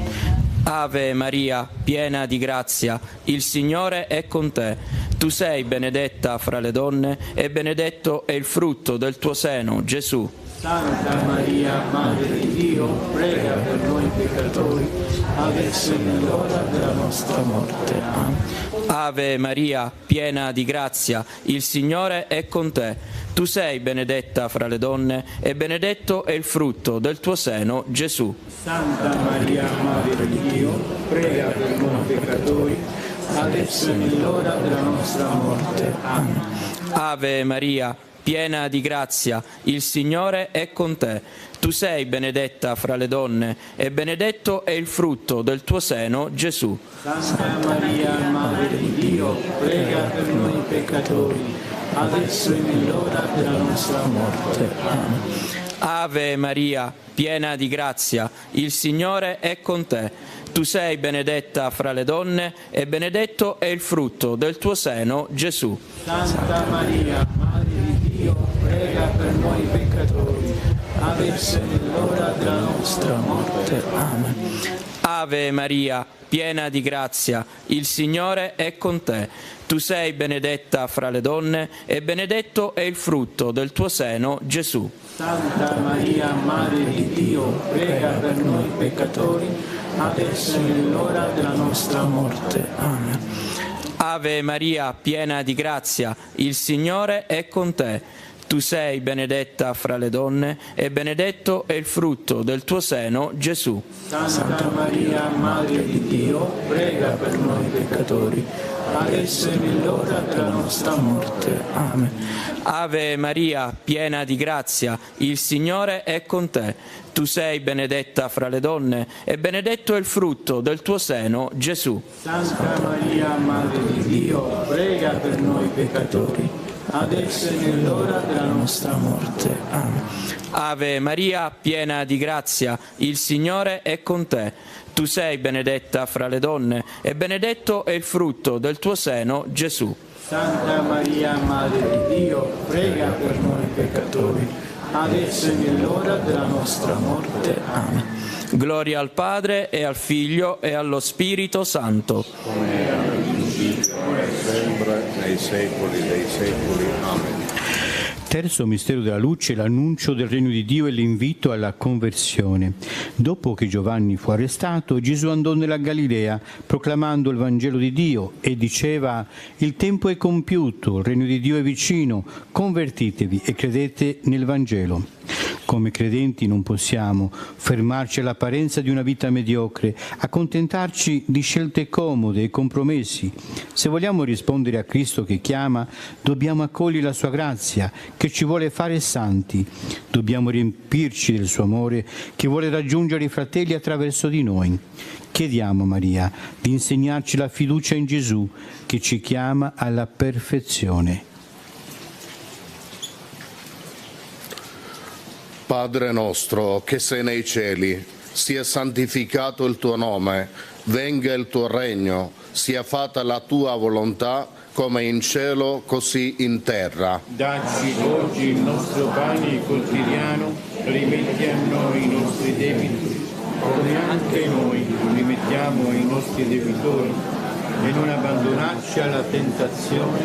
Ave Maria, piena di grazia, il Signore è con te. Tu sei benedetta fra le donne e benedetto è il frutto del tuo seno, Gesù. Santa Maria, Madre di Dio, prega per noi peccatori, adesso è l'ora della nostra morte. Amen. Ave Maria, piena di grazia, il Signore è con te. Tu sei benedetta fra le donne e benedetto è il frutto del tuo seno, Gesù. Santa Maria, Madre di Dio, prega per noi peccatori, adesso è l'ora della nostra morte. Amen. Ave Maria, piena di grazia, il Signore è con te. Tu sei benedetta fra le donne e benedetto è il frutto del tuo seno, Gesù. Santa Maria, Madre di Dio, prega per noi peccatori, adesso è l'ora della nostra morte. Amen. Ave Maria, piena di grazia, il Signore è con te. Tu sei benedetta fra le donne e benedetto è il frutto del tuo seno, Gesù. Santa Maria, Madre di Dio, prega per noi peccatori, adesso è l'ora della nostra morte. Amen. Ave Maria, piena di grazia, il Signore è con te. Tu sei benedetta fra le donne e benedetto è il frutto del tuo seno, Gesù. Santa Maria, Madre di Dio, prega per noi peccatori, adesso è l'ora della nostra morte. Amen. Ave Maria, piena di grazia, il Signore è con te. Tu sei benedetta fra le donne e benedetto è il frutto del tuo seno, Gesù. Santa Maria, Madre di Dio, prega per noi peccatori, adesso è l'ora della nostra morte. Amen. Ave Maria, piena di grazia, il Signore è con te. Tu sei benedetta fra le donne e benedetto è il frutto del tuo seno, Gesù. Santa Maria, Madre di Dio, prega per noi peccatori, adesso è l'ora della nostra morte. Amen. Ave Maria, piena di grazia, il Signore è con te. Tu sei benedetta fra le donne e benedetto è il frutto del tuo seno, Gesù. Santa Maria, Madre di Dio, prega per noi peccatori, adesso è l'ora della nostra morte. Amen. Gloria al Padre e al Figlio e allo Spirito Santo. Come era nel principio, ora e sempre, nei secoli dei secoli. Amen. Terzo mistero della luce, l'annuncio del regno di Dio e l'invito alla conversione. Dopo che Giovanni fu arrestato, Gesù andò nella Galilea proclamando il Vangelo di Dio e diceva: il tempo è compiuto, il regno di Dio è vicino, convertitevi e credete nel Vangelo. Come credenti non possiamo fermarci all'apparenza di una vita mediocre, accontentarci di scelte comode e compromessi. Se vogliamo rispondere a Cristo che chiama, dobbiamo accogliere la sua grazia che ci vuole fare santi. Dobbiamo riempirci del suo amore che vuole raggiungere i fratelli attraverso di noi. Chiediamo a Maria di insegnarci la fiducia in Gesù che ci chiama alla perfezione. Padre nostro che sei nei cieli, sia santificato il tuo nome, venga il tuo regno, sia fatta la tua volontà come in cielo così in terra. Dacci oggi il nostro pane quotidiano, rimetti a noi i nostri debiti, come anche noi rimettiamo ai nostri debitori, e non abbandonarci alla tentazione,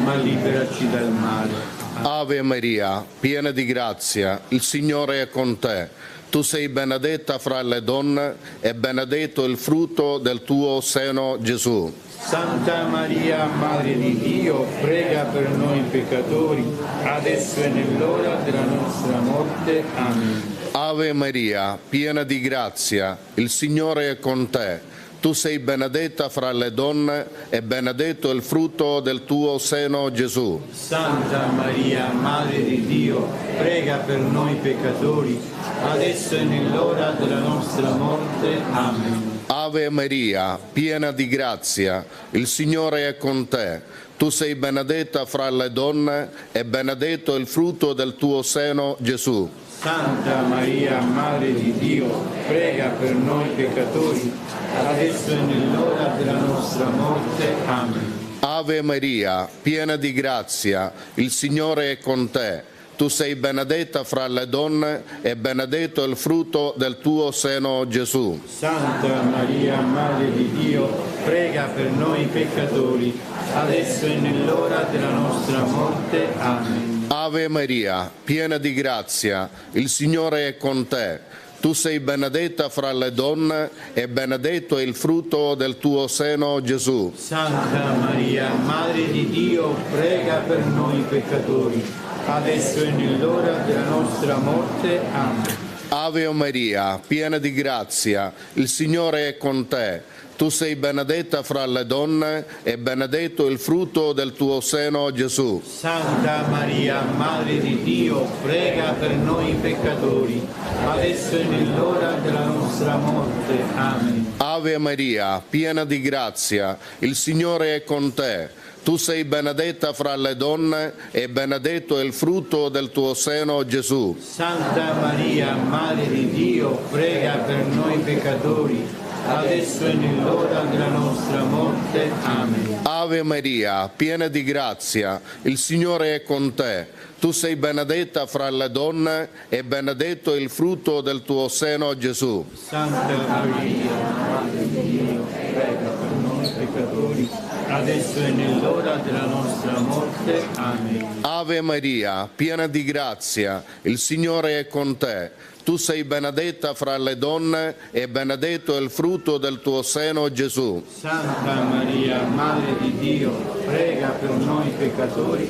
ma liberaci dal male. Ave Maria, piena di grazia, il Signore è con te. Tu sei benedetta fra le donne e benedetto il frutto del tuo seno, Gesù. Santa Maria, Madre di Dio, prega per noi peccatori, adesso è nell'ora della nostra morte. Amen. Ave Maria, piena di grazia, il Signore è con te. Tu sei benedetta fra le donne e benedetto il frutto del tuo seno, Gesù. Santa Maria, Madre di Dio, prega per noi peccatori, adesso è nell'ora della nostra morte. Amen. Ave Ave Maria, piena di grazia, il Signore è con te. Tu sei benedetta fra le donne e benedetto il frutto del tuo seno, Gesù. Santa Maria, Madre di Dio, prega per noi peccatori, adesso e nell'ora della nostra morte. Amen. Ave Maria, piena di grazia, il Signore è con te. Tu sei benedetta fra le donne e benedetto il frutto del tuo seno, Gesù. Santa Maria, Madre di Dio, prega per noi peccatori, adesso e nell'ora della nostra morte. Amen. Ave Maria, piena di grazia, il Signore è con te. Tu sei benedetta fra le donne e benedetto il frutto del tuo seno, Gesù. Santa Maria, Madre di Dio, prega per noi peccatori, adesso e nell'ora della nostra morte. Amen. Ave Maria, piena di grazia, il Signore è con te. Tu sei benedetta fra le donne e benedetto il frutto del tuo seno, Gesù. Santa Maria, Madre di Dio, prega per noi peccatori, adesso e nell'ora della nostra morte. Amen. Ave Maria, piena di grazia, il Signore è con te. Tu sei benedetta fra le donne e benedetto il frutto del tuo seno, Gesù. Santa Maria, Madre di Dio, prega per noi peccatori, adesso e nell'ora della nostra morte. Amen. Ave Maria, piena di grazia, il Signore è con te. Tu sei benedetta fra le donne e benedetto il frutto del tuo seno, Gesù. Santa Maria, Madre di Dio, prega per noi peccatori, adesso e nell'ora della nostra morte. Amen. Ave Maria, piena di grazia, il Signore è con te. Tu sei benedetta fra le donne e benedetto il frutto del tuo seno, Gesù. Santa Maria, Madre di Dio, prega per noi peccatori,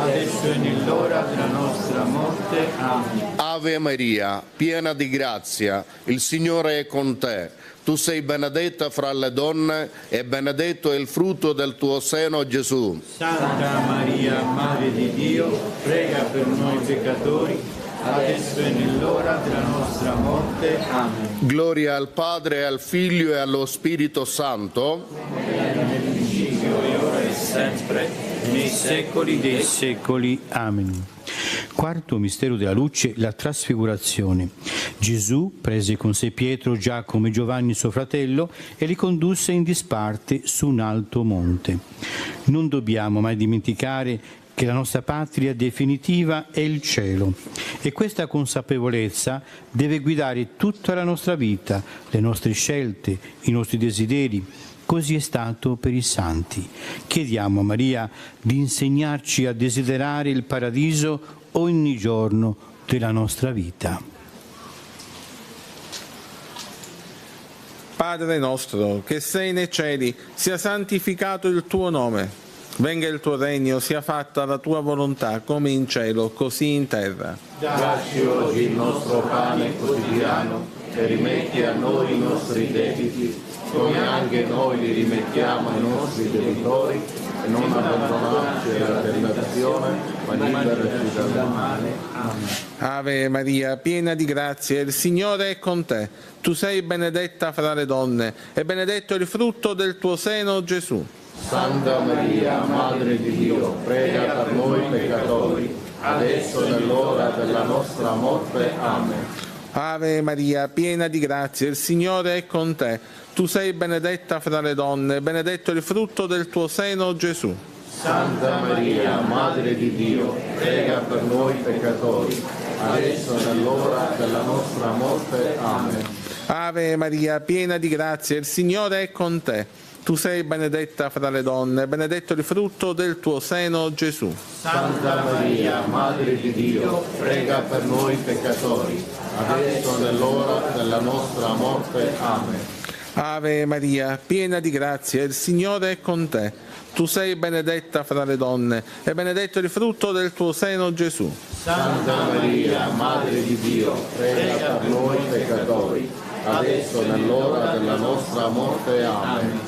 adesso e nell'ora della nostra morte. Amen. Ave Maria, piena di grazia, il Signore è con te. Tu sei benedetta fra le donne e benedetto il frutto del tuo seno, Gesù. Santa Maria, Madre di Dio, prega per noi peccatori, adesso e nell'ora della nostra morte. Amen. Gloria al Padre, al Figlio e allo Spirito Santo. Nel principio e ora e sempre, nei secoli dei secoli. Amen. Quarto mistero della luce, la trasfigurazione. Gesù prese con sé Pietro, Giacomo e Giovanni suo fratello e li condusse in disparte su un alto monte. Non dobbiamo mai dimenticare che la nostra patria definitiva è il cielo e questa consapevolezza deve guidare tutta la nostra vita, le nostre scelte, i nostri desideri. Così è stato per i santi. Chiediamo a Maria di insegnarci a desiderare il paradiso ogni giorno della nostra vita. Padre nostro, che sei nei cieli, sia santificato il tuo nome. Venga il tuo regno, sia fatta la tua volontà, come in cielo, così in terra. Dacci oggi il nostro pane quotidiano e rimetti a noi i nostri debiti, come anche noi li rimettiamo ai nostri debitori, e non abbandonarci alla tentazione, ma liberaci dal male. Amen. Ave Maria, piena di grazia, il Signore è con te. Tu sei benedetta fra le donne, e benedetto il frutto del tuo seno, Gesù. Santa Maria, Madre di Dio, prega per noi peccatori, adesso e nell'ora della nostra morte. Amen. Ave Maria, piena di grazia, il Signore è con te. Tu sei benedetta fra le donne, benedetto il frutto del tuo seno, Gesù. Santa Maria, Madre di Dio, prega per noi peccatori, adesso e nell'ora della nostra morte. Amen. Ave Maria, piena di grazia, il Signore è con te. Tu sei benedetta fra le donne, benedetto il frutto del tuo seno, Gesù. Santa Maria, Madre di Dio, prega per noi peccatori, adesso e nell'ora della nostra morte. Amen. Ave Maria, piena di grazia, il Signore è con te. Tu sei benedetta fra le donne, e benedetto il frutto del tuo seno, Gesù. Santa Maria, Madre di Dio, prega per noi peccatori, adesso e nell'ora della nostra morte. Amen.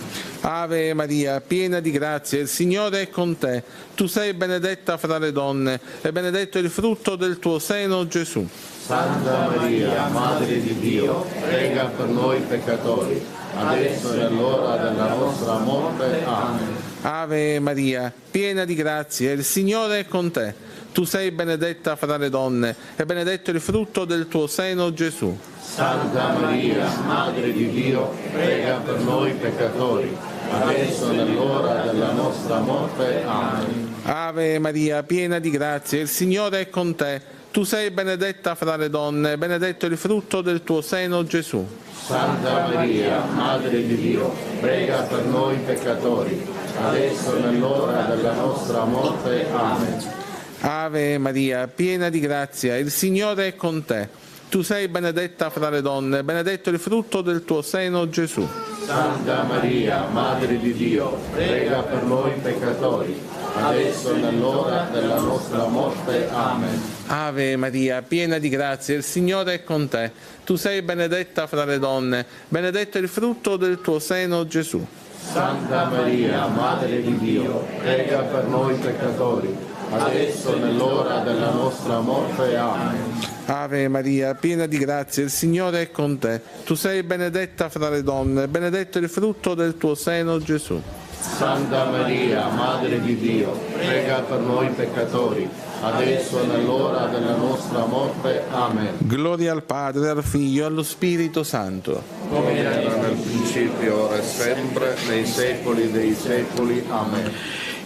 Ave Maria, piena di grazia, il Signore è con te. Tu sei benedetta fra le donne, e benedetto il frutto del tuo seno, Gesù. Santa Maria, Madre di Dio, prega per noi peccatori, adesso è l'ora della nostra morte. Amen. Ave Maria, piena di grazia, il Signore è con te. Tu sei benedetta fra le donne, e benedetto il frutto del tuo seno, Gesù. Santa Maria, Madre di Dio, prega per noi peccatori, adesso è l'ora della nostra morte. Amen. Ave Maria, piena di grazia, il Signore è con te. Tu sei benedetta fra le donne, e benedetto il frutto del tuo seno, Gesù. Santa Maria, Madre di Dio, prega per noi peccatori, adesso è l'ora della nostra morte. Amen. Ave Maria, piena di grazia, il Signore è con te. Tu sei benedetta fra le donne, benedetto il frutto del tuo seno, Gesù. Santa Maria, Madre di Dio, prega per noi peccatori, adesso è l'ora della nostra morte. Amen. Ave Maria, piena di grazia, il Signore è con te. Tu sei benedetta fra le donne, benedetto il frutto del tuo seno, Gesù. Santa Maria, Madre di Dio, prega per noi peccatori, adesso è l'ora della nostra morte. Amen. Ave Maria, piena di grazia, il Signore è con te. Tu sei benedetta fra le donne, benedetto il frutto del tuo seno, Gesù. Santa Maria, Madre di Dio, prega per noi peccatori, adesso è l'ora della nostra morte. Amen. Gloria al Padre, al Figlio e allo Spirito Santo. Come era nel principio, ora e sempre, nei secoli dei secoli. Amen.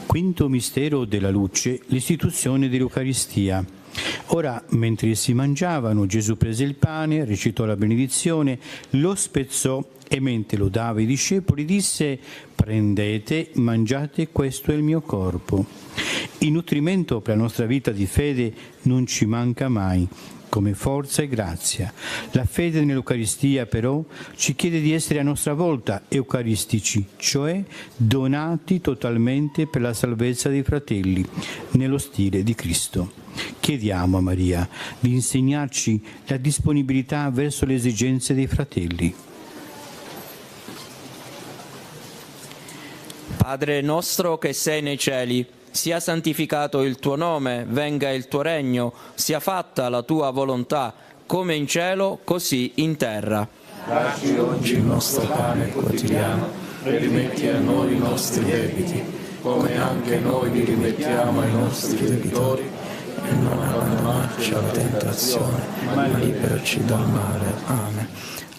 Quinto mistero della luce, l'istituzione dell'Eucaristia. Ora, mentre si mangiavano, Gesù prese il pane, recitò la benedizione, lo spezzò e mentre lo dava ai discepoli disse: prendete, mangiate, questo è il mio corpo. Il nutrimento per la nostra vita di fede non ci manca mai, come forza e grazia. La fede nell'Eucaristia però ci chiede di essere a nostra volta eucaristici, cioè donati totalmente per la salvezza dei fratelli, nello stile di Cristo. Chiediamo a Maria di insegnarci la disponibilità verso le esigenze dei fratelli. Padre nostro che sei nei cieli, sia santificato il tuo nome, venga il tuo regno, sia fatta la tua volontà, come in cielo, così in terra. Dacci oggi il nostro pane quotidiano, e rimetti a noi i nostri debiti, come anche noi li rimettiamo ai nostri debitori, e non abbandonarci alla tentazione, ma liberaci dal male. Amen.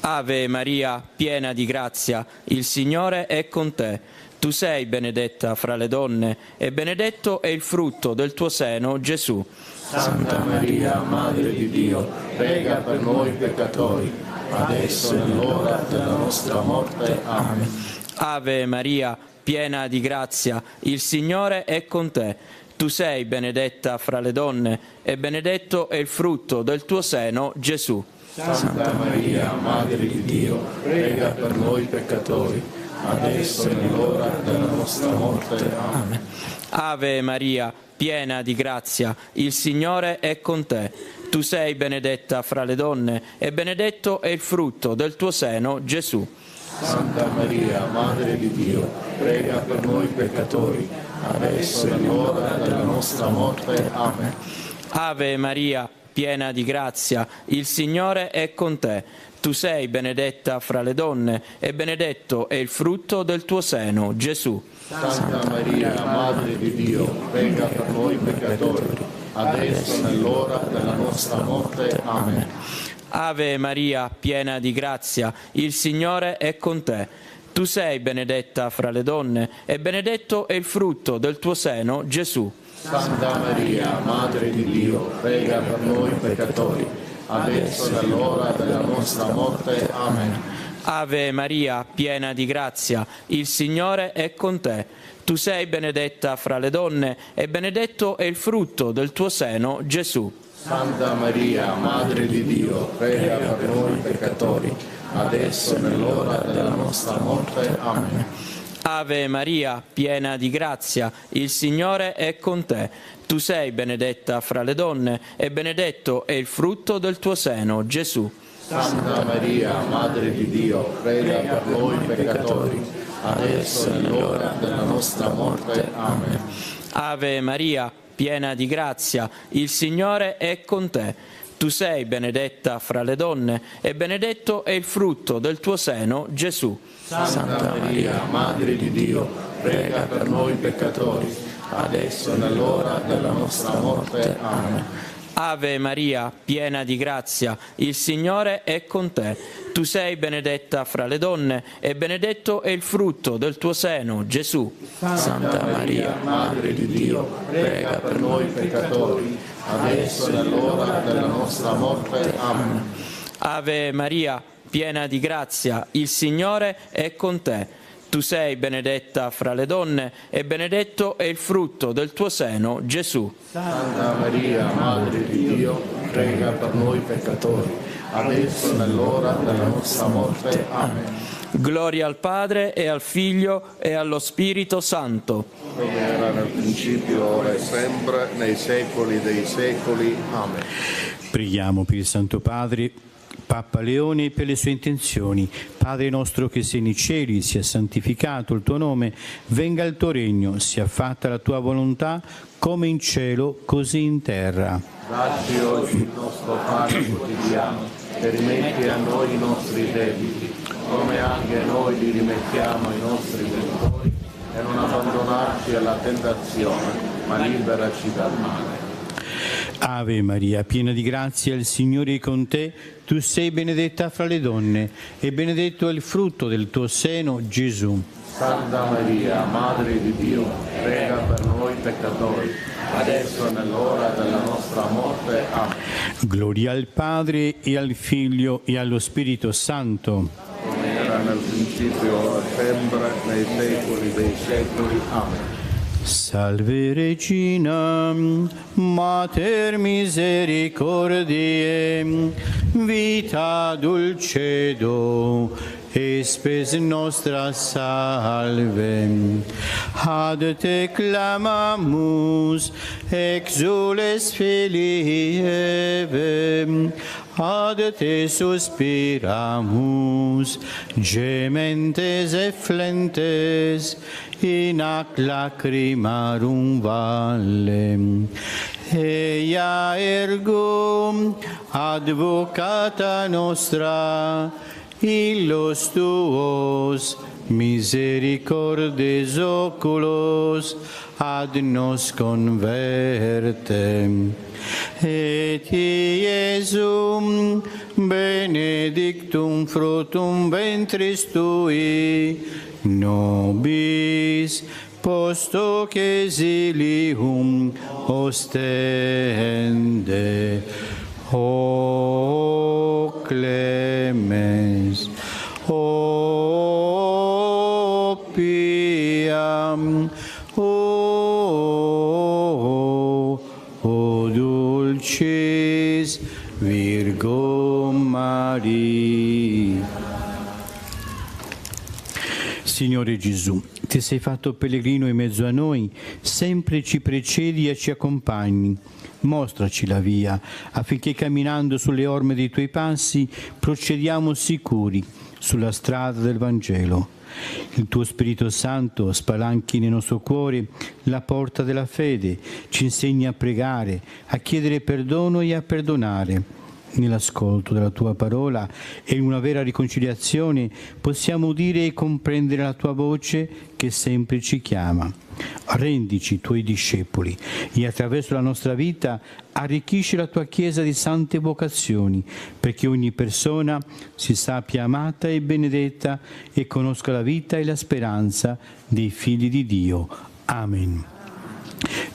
Ave Maria, piena di grazia, il Signore è con te. Tu sei benedetta fra le donne, e benedetto è il frutto del tuo seno, Gesù. Santa Maria, Madre di Dio, prega per noi peccatori, adesso è l'ora della nostra morte. Amen. Ave Maria, piena di grazia, il Signore è con te. Tu sei benedetta fra le donne, e benedetto è il frutto del tuo seno, Gesù. Santa Maria, Madre di Dio, prega per noi peccatori, adesso è l'ora della nostra morte. Amen. Ave Maria, piena di grazia, il Signore è con te. Tu sei benedetta fra le donne, e benedetto è il frutto del tuo seno, Gesù. Santa Maria, Madre di Dio, prega per noi peccatori, adesso è l'ora della nostra morte. Amen. Ave Maria, piena di grazia, il Signore è con te. Tu sei benedetta fra le donne, e benedetto è il frutto del tuo seno, Gesù. Santa Maria, Madre di Dio, prega per noi peccatori, adesso è l'ora della nostra morte. Amen. Ave Maria, piena di grazia, il Signore è con te. Tu sei benedetta fra le donne, e benedetto è il frutto del tuo seno, Gesù. Santa Maria, Madre di Dio, prega per noi peccatori, adesso è l'ora della nostra morte. Amen. Ave Maria, piena di grazia, il Signore è con te. Tu sei benedetta fra le donne, e benedetto è il frutto del tuo seno, Gesù. Santa Maria, Madre di Dio, prega per noi peccatori, adesso è l'ora della nostra morte. Amen. Ave Maria, piena di grazia, il Signore è con te. Tu sei benedetta fra le donne, e benedetto è il frutto del tuo seno, Gesù. Santa Maria, Madre di Dio, prega per noi peccatori, adesso è l'ora della nostra morte. Amen. Ave Maria, piena di grazia, il Signore è con te. Tu sei benedetta fra le donne e benedetto è il frutto del tuo seno, Gesù. Santa Maria, Madre di Dio, prega per noi peccatori, adesso e nell'ora della nostra morte. Amen. Ave Maria, piena di grazia, il Signore è con te. Tu sei benedetta fra le donne e benedetto è il frutto del tuo seno, Gesù. Santa Maria, Madre di Dio, prega per noi peccatori, adesso e nell'ora della nostra morte. Amen. Ave Maria, piena di grazia, il Signore è con te. Tu sei benedetta fra le donne e benedetto è il frutto del tuo seno, Gesù. Santa Maria, Madre di Dio, prega per noi peccatori, adesso e nell'ora della nostra morte. Amen. Gloria al Padre e al Figlio e allo Spirito Santo. Come era nel principio, ora e sempre, nei secoli dei secoli. Amen. Preghiamo per il Santo Padre, Papa Leone, per le sue intenzioni. Padre nostro che sei nei cieli, sia santificato il tuo nome, venga il tuo regno, sia fatta la tua volontà, come in cielo, così in terra. Dacci oggi il nostro pane quotidiano e rimetti a noi i nostri debiti, come anche noi li rimettiamo ai nostri debitori, e non abbandonarci alla tentazione, ma liberaci dal male. Ave Maria, piena di grazia, il Signore è con te. Tu sei benedetta fra le donne e benedetto è il frutto del tuo seno, Gesù. Santa Maria, Madre di Dio, prega per noi peccatori, adesso e nell'ora della nostra morte. Amen. Gloria al Padre e al Figlio e allo Spirito Santo. Come era nel principio, ora e sempre, nei secoli dei secoli. Amen. Salve Regina, Mater misericordiae, vita dulcedo, et spes nostra salve. Ad te clamamus, exules filii Eve, ad te suspiramus, gementes et flentes, in ac lacrimarum valle. Eia ergo advocata nostra, illos tuos misericordes oculos ad nos converte. Et Iesum benedictum fructum ventris tui, nobis post hoc exilium ostende. O clemens, o piam, o dulcis Virgo Maria. Signore Gesù, ti sei fatto pellegrino in mezzo a noi, sempre ci precedi e ci accompagni. Mostraci la via, affinché camminando sulle orme dei tuoi passi procediamo sicuri sulla strada del Vangelo. Il tuo Spirito Santo spalanchi nel nostro cuore la porta della fede, ci insegni a pregare, a chiedere perdono e a perdonare. Nell'ascolto della tua parola e in una vera riconciliazione possiamo udire e comprendere la tua voce che sempre ci chiama. Rendici tuoi discepoli e attraverso la nostra vita arricchisci la tua Chiesa di sante vocazioni, perché ogni persona si sappia amata e benedetta e conosca la vita e la speranza dei figli di Dio. Amen.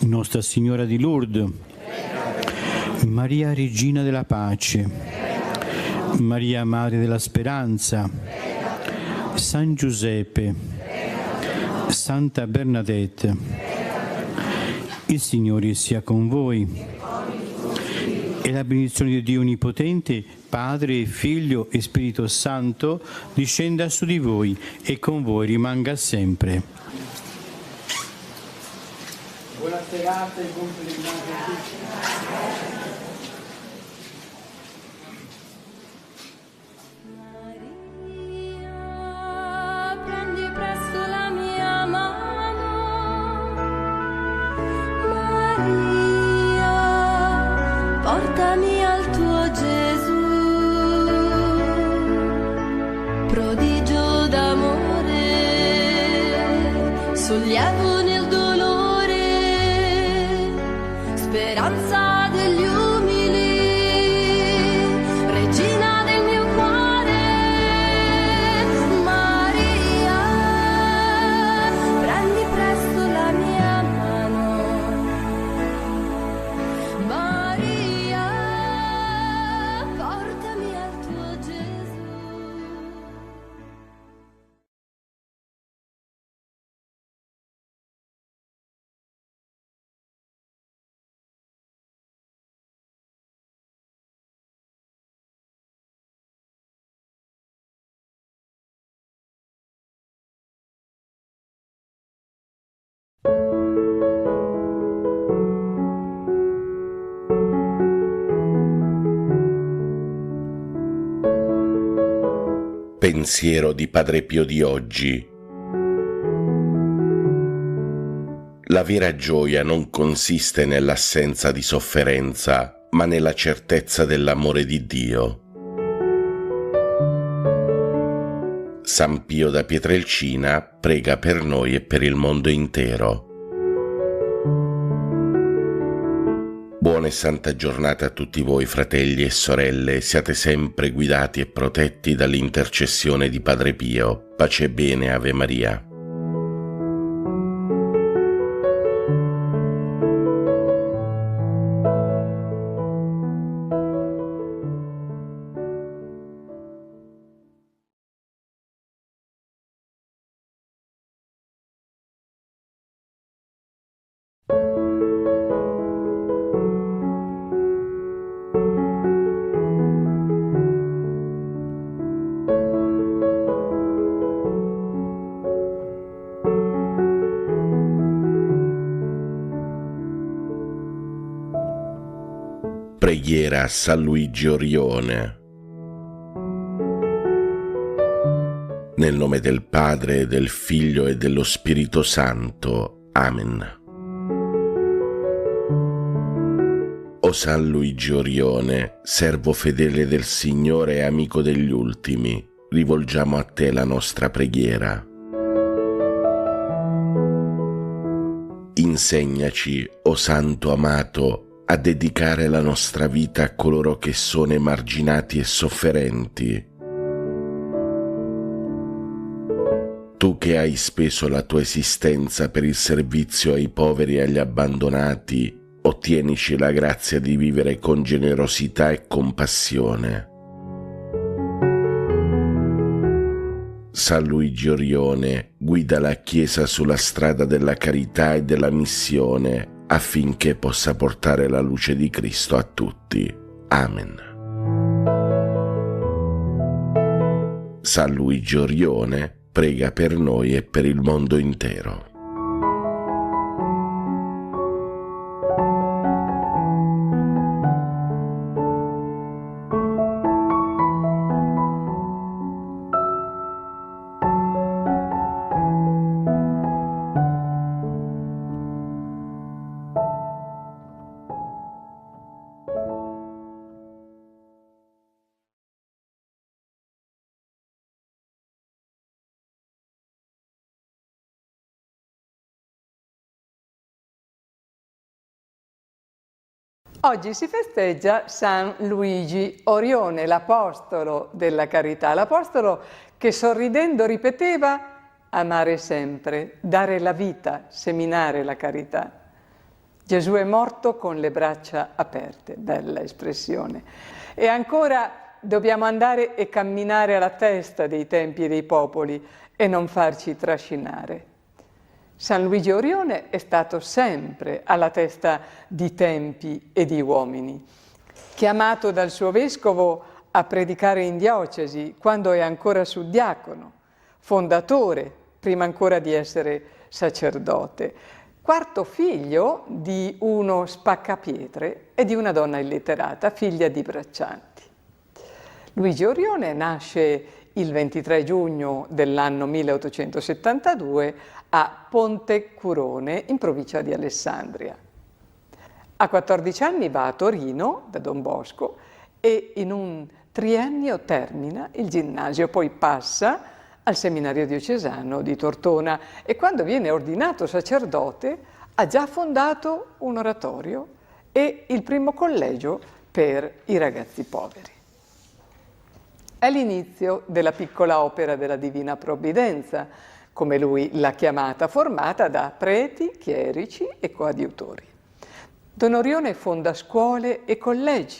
Nostra Signora di Lourdes, Maria Regina della Pace, Maria Madre della Speranza, San Giuseppe, Santa Bernadette, il Signore sia con voi e la benedizione di Dio Onnipotente, Padre, Figlio e Spirito Santo, discenda su di voi e con voi rimanga sempre. Buona serata e buon pellegrinaggio a tutti. Portami al tuo sollievo nel dolore, speranza degli umili, regina del mio cuore, Maria, prendi presto la mia mano, Maria, portami al tuo Gesù. Pensiero di Padre Pio di oggi. La vera gioia non consiste nell'assenza di sofferenza, ma nella certezza dell'amore di Dio. San Pio da Pietrelcina prega per noi e per il mondo intero. Buona e santa giornata a tutti voi, fratelli e sorelle, siate sempre guidati e protetti dall'intercessione di Padre Pio. Pace e bene, Ave Maria. Preghiera a San Luigi Orione. Nel nome del Padre, del Figlio e dello Spirito Santo. Amen. O San Luigi Orione, servo fedele del Signore e amico degli ultimi, rivolgiamo a te la nostra preghiera. Insegnaci, o Santo amato, a dedicare la nostra vita a coloro che sono emarginati e sofferenti. Tu che hai speso la tua esistenza per il servizio ai poveri e agli abbandonati, ottienici la grazia di vivere con generosità e compassione. San Luigi Orione guida la Chiesa sulla strada della carità e della missione, affinché possa portare la luce di Cristo a tutti. Amen. San Luigi Orione prega per noi e per il mondo intero. Oggi si festeggia San Luigi Orione, l'apostolo della carità, l'apostolo che sorridendo ripeteva amare sempre, dare la vita, seminare la carità. Gesù è morto con le braccia aperte, bella espressione. E ancora dobbiamo andare e camminare alla testa dei tempi e dei popoli e non farci trascinare. San Luigi Orione è stato sempre alla testa di tempi e di uomini. Chiamato dal suo vescovo a predicare in diocesi quando è ancora suddiacono, fondatore prima ancora di essere sacerdote, quarto figlio di uno spaccapietre e di una donna illiterata, figlia di braccianti. Luigi Orione nasce il 23 giugno dell'anno 1872 a Pontecurone, in provincia di Alessandria. A 14 anni va a Torino da Don Bosco e in un triennio termina il ginnasio, poi passa al seminario diocesano di Tortona e quando viene ordinato sacerdote ha già fondato un oratorio e il primo collegio per i ragazzi poveri. È l'inizio della piccola opera della Divina Provvidenza, come lui l'ha chiamata, formata da preti, chierici e coadiutori. Don Orione fonda scuole e collegi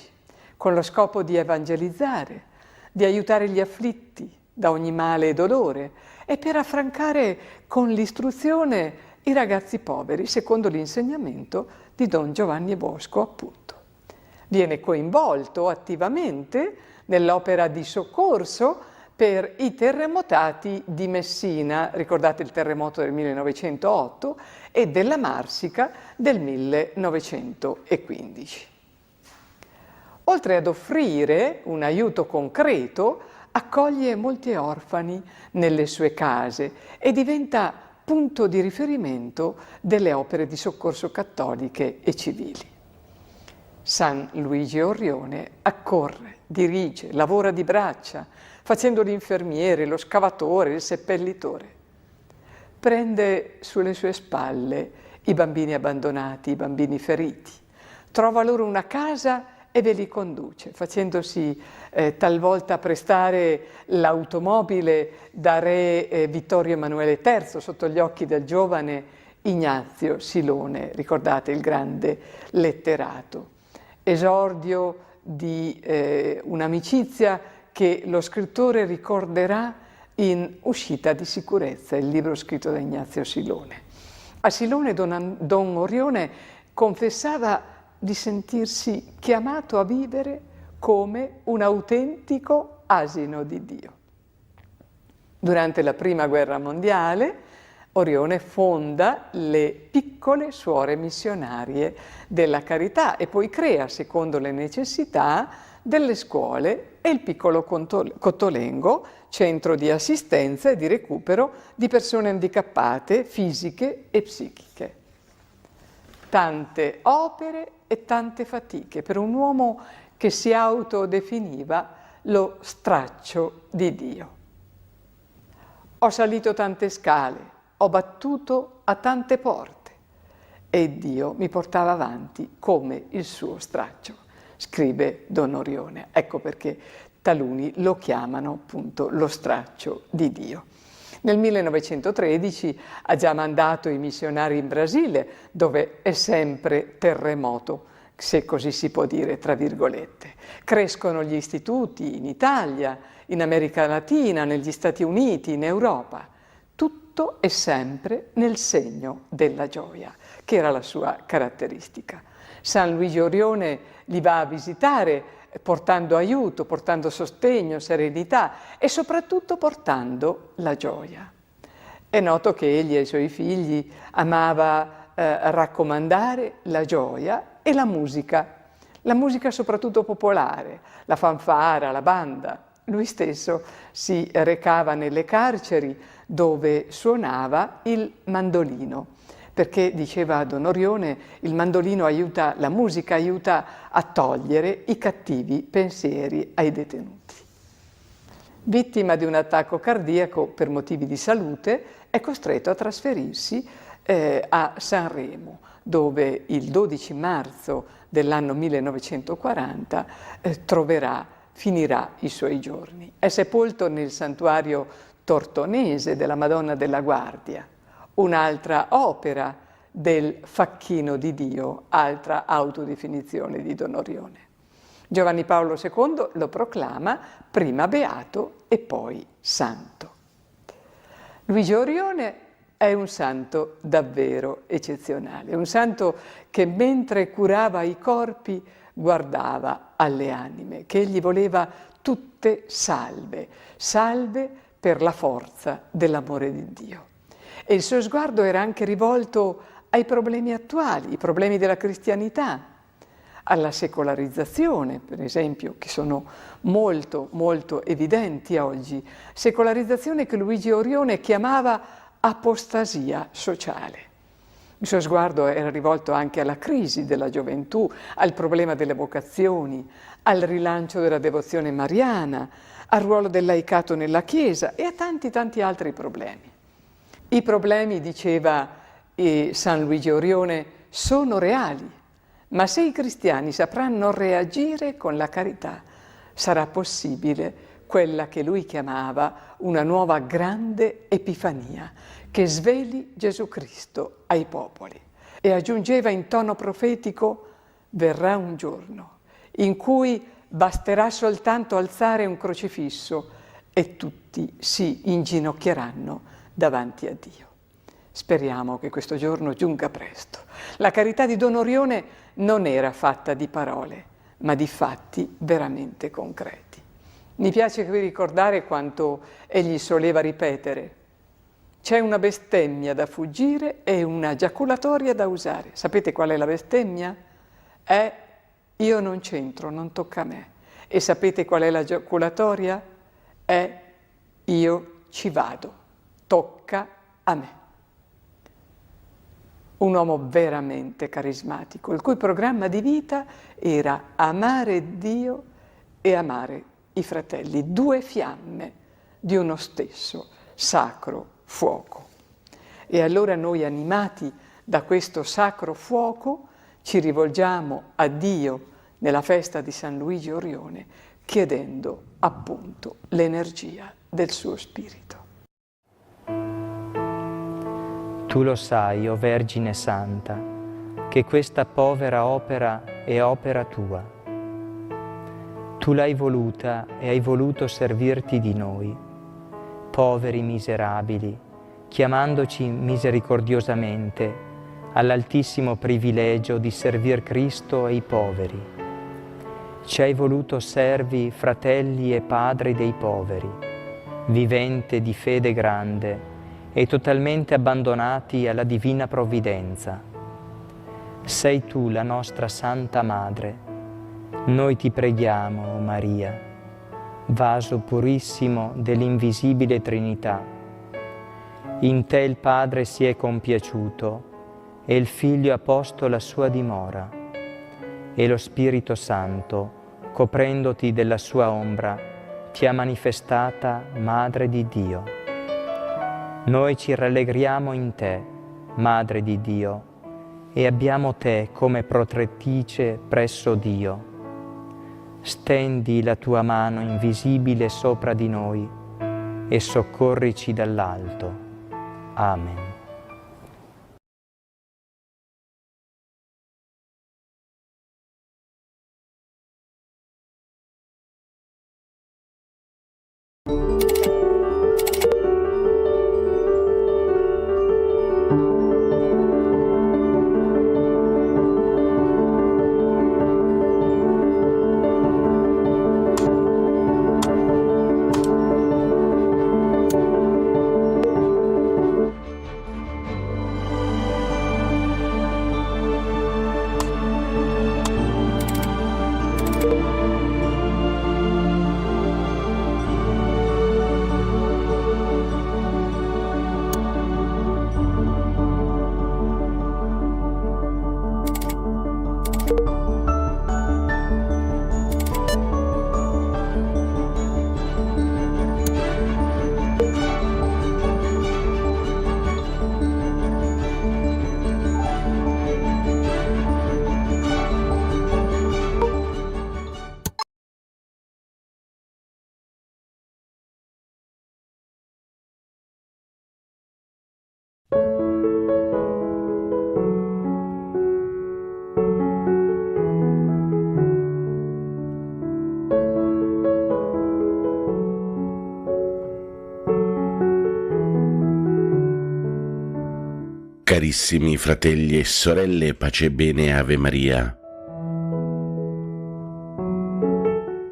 con lo scopo di evangelizzare, di aiutare gli afflitti da ogni male e dolore e per affrancare con l'istruzione i ragazzi poveri, secondo l'insegnamento di Don Giovanni Bosco, appunto. Viene coinvolto attivamente nell'opera di soccorso per i terremotati di Messina, ricordate il terremoto del 1908, e della Marsica del 1915. Oltre ad offrire un aiuto concreto, accoglie molti orfani nelle sue case e diventa punto di riferimento delle opere di soccorso cattoliche e civili. San Luigi Orione accorre, dirige, lavora di braccia, facendo l'infermiere, lo scavatore, il seppellitore. Prende sulle sue spalle i bambini abbandonati, i bambini feriti, trova loro una casa e ve li conduce, facendosi talvolta prestare l'automobile da re Vittorio Emanuele III sotto gli occhi del giovane Ignazio Silone, ricordate il grande letterato. Esordio di un'amicizia che lo scrittore ricorderà in Uscita di sicurezza, il libro scritto da Ignazio Silone. A Silone Don Orione confessava di sentirsi chiamato a vivere come un autentico asino di Dio. Durante la Prima Guerra Mondiale, Orione fonda le piccole suore missionarie della carità e poi crea, secondo le necessità, delle scuole e il piccolo Cottolengo, centro di assistenza e di recupero di persone handicappate fisiche e psichiche. Tante opere e tante fatiche per un uomo che si autodefiniva lo straccio di Dio. Ho salito tante scale, ho battuto a tante porte e Dio mi portava avanti come il suo straccio, scrive Don Orione. Ecco perché taluni lo chiamano appunto lo straccio di Dio. Nel 1913 ha già mandato i missionari in Brasile, dove è sempre terremoto, se così si può dire, tra virgolette. Crescono gli istituti in Italia, in America Latina, negli Stati Uniti, in Europa. Tutto è sempre nel segno della gioia, che era la sua caratteristica. San Luigi Orione li va a visitare portando aiuto, portando sostegno, serenità e soprattutto portando la gioia. È noto che egli ai suoi figli amava raccomandare la gioia e la musica soprattutto popolare, la fanfara, la banda. Lui stesso si recava nelle carceri dove suonava il mandolino, perché diceva Don Orione, il mandolino aiuta, la musica aiuta a togliere i cattivi pensieri ai detenuti. Vittima di un attacco cardiaco per motivi di salute, è costretto a trasferirsi a Sanremo, dove il 12 marzo dell'anno 1940 finirà i suoi giorni. È sepolto nel santuario tortonese della Madonna della Guardia, un'altra opera del facchino di Dio, altra autodefinizione di Don Orione. Giovanni Paolo II lo proclama prima beato e poi santo. Luigi Orione è un santo davvero eccezionale, un santo che mentre curava i corpi guardava alle anime, che egli voleva tutte salve, salve per la forza dell'amore di Dio. E il suo sguardo era anche rivolto ai problemi attuali, i problemi della cristianità, alla secolarizzazione, per esempio, che sono molto, molto evidenti oggi. Secolarizzazione che Luigi Orione chiamava apostasia sociale. Il suo sguardo era rivolto anche alla crisi della gioventù, al problema delle vocazioni, al rilancio della devozione mariana, al ruolo del laicato nella Chiesa e a tanti altri problemi. I problemi, diceva San Luigi Orione, sono reali, ma se i cristiani sapranno reagire con la carità, sarà possibile quella che lui chiamava una nuova grande epifania, che sveli Gesù Cristo ai popoli. E aggiungeva in tono profetico: verrà un giorno in cui basterà soltanto alzare un crocifisso e tutti si inginocchieranno davanti a Dio. Speriamo che questo giorno giunga presto. La carità di Don Orione non era fatta di parole, ma di fatti veramente concreti. Mi piace qui ricordare quanto egli soleva ripetere: c'è una bestemmia da fuggire e una giaculatoria da usare. Sapete qual è la bestemmia? È io non c'entro, non tocca a me. E sapete qual è la giaculatoria? È io ci vado, tocca a me. Un uomo veramente carismatico, il cui programma di vita era amare Dio e amare i fratelli, due fiamme di uno stesso sacro fuoco. E allora noi, animati da questo sacro fuoco, ci rivolgiamo a Dio nella festa di San Luigi Orione, chiedendo appunto l'energia del suo spirito. Tu lo sai, o Vergine Santa, che questa povera opera è opera tua. Tu l'hai voluta e hai voluto servirti di noi, poveri miserabili, chiamandoci misericordiosamente all'altissimo privilegio di servir Cristo e i poveri. Ci hai voluto servi, fratelli e padri dei poveri, vivente di fede grande e totalmente abbandonati alla divina provvidenza. Sei tu la nostra Santa Madre. Noi ti preghiamo, o Maria, vaso purissimo dell'invisibile Trinità. In te il Padre si è compiaciuto e il Figlio ha posto la sua dimora, e lo Spirito Santo, coprendoti della sua ombra, ti ha manifestata Madre di Dio. Noi ci rallegriamo in te, Madre di Dio, e abbiamo te come protettrice presso Dio. Stendi la tua mano invisibile sopra di noi e soccorrici dall'alto. Amen. Carissimi fratelli e sorelle, pace e bene, Ave Maria.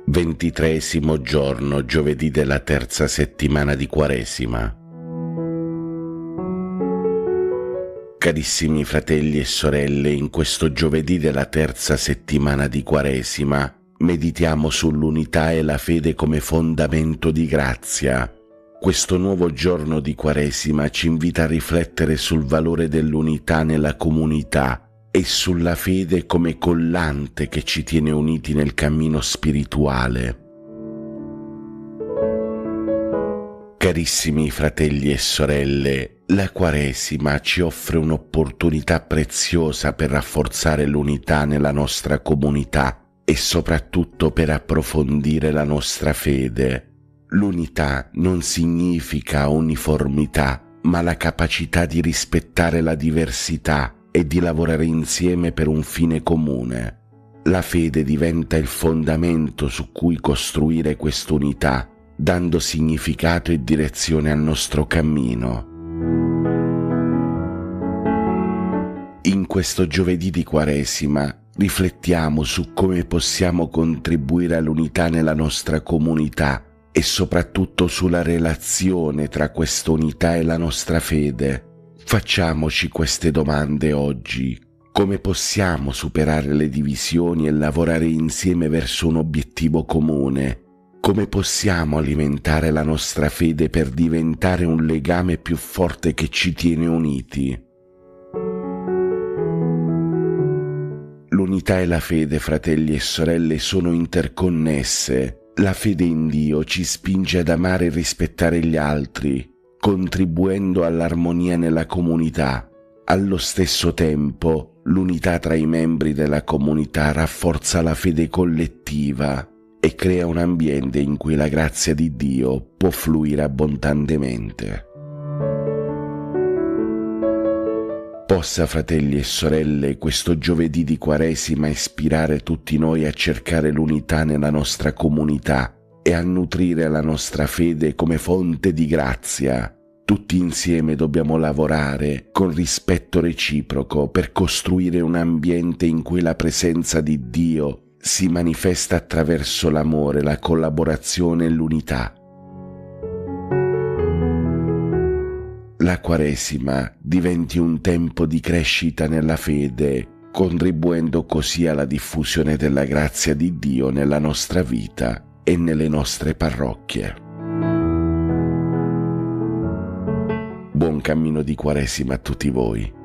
23° giorno, giovedì della terza settimana di Quaresima. Carissimi fratelli e sorelle, in questo giovedì della terza settimana di Quaresima meditiamo sull'unità e la fede come fondamento di grazia. Questo nuovo giorno di Quaresima ci invita a riflettere sul valore dell'unità nella comunità e sulla fede come collante che ci tiene uniti nel cammino spirituale. Carissimi fratelli e sorelle, la Quaresima ci offre un'opportunità preziosa per rafforzare l'unità nella nostra comunità e soprattutto per approfondire la nostra fede. L'unità non significa uniformità, ma la capacità di rispettare la diversità e di lavorare insieme per un fine comune. La fede diventa il fondamento su cui costruire quest'unità, dando significato e direzione al nostro cammino. In questo giovedì di Quaresima riflettiamo su come possiamo contribuire all'unità nella nostra comunità e soprattutto sulla relazione tra questa unità e la nostra fede. Facciamoci queste domande oggi. Come possiamo superare le divisioni e lavorare insieme verso un obiettivo comune? Come possiamo alimentare la nostra fede per diventare un legame più forte che ci tiene uniti? L'unità e la fede, fratelli e sorelle, sono interconnesse. La fede in Dio ci spinge ad amare e rispettare gli altri, contribuendo all'armonia nella comunità. Allo stesso tempo, l'unità tra i membri della comunità rafforza la fede collettiva e crea un ambiente in cui la grazia di Dio può fluire abbondantemente. Possa, fratelli e sorelle, questo giovedì di Quaresima ispirare tutti noi a cercare l'unità nella nostra comunità e a nutrire la nostra fede come fonte di grazia. Tutti insieme dobbiamo lavorare con rispetto reciproco per costruire un ambiente in cui la presenza di Dio si manifesta attraverso l'amore, la collaborazione e l'unità. La Quaresima diventi un tempo di crescita nella fede, contribuendo così alla diffusione della grazia di Dio nella nostra vita e nelle nostre parrocchie. Buon cammino di Quaresima a tutti voi.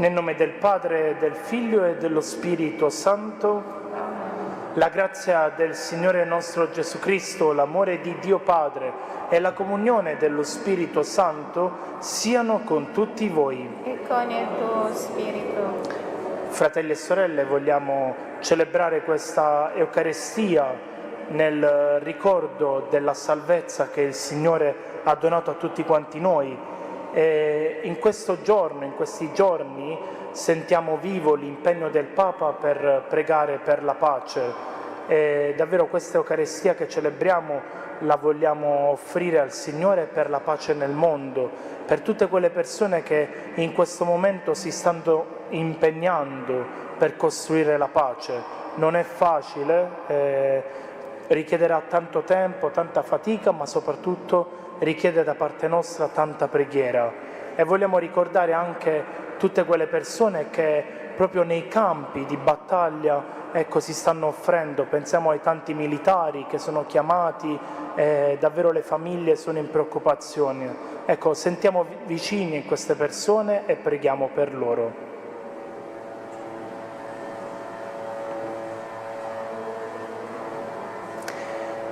Nel nome del Padre, del Figlio e dello Spirito Santo. La grazia del Signore nostro Gesù Cristo, l'amore di Dio Padre e la comunione dello Spirito Santo siano con tutti voi. E con il tuo spirito. Fratelli e sorelle, vogliamo celebrare questa Eucaristia nel ricordo della salvezza che il Signore ha donato a tutti quanti noi. E in questi giorni, sentiamo vivo l'impegno del Papa per pregare per la pace. E davvero questa Eucaristia che celebriamo la vogliamo offrire al Signore per la pace nel mondo, per tutte quelle persone che in questo momento si stanno impegnando per costruire la pace. Non è facile, richiederà tanto tempo, tanta fatica, ma soprattutto richiede da parte nostra tanta preghiera. E vogliamo ricordare anche tutte quelle persone che proprio nei campi di battaglia si stanno offrendo. Pensiamo ai tanti militari che sono chiamati, davvero le famiglie sono in preoccupazione. Sentiamo vicini queste persone e preghiamo per loro.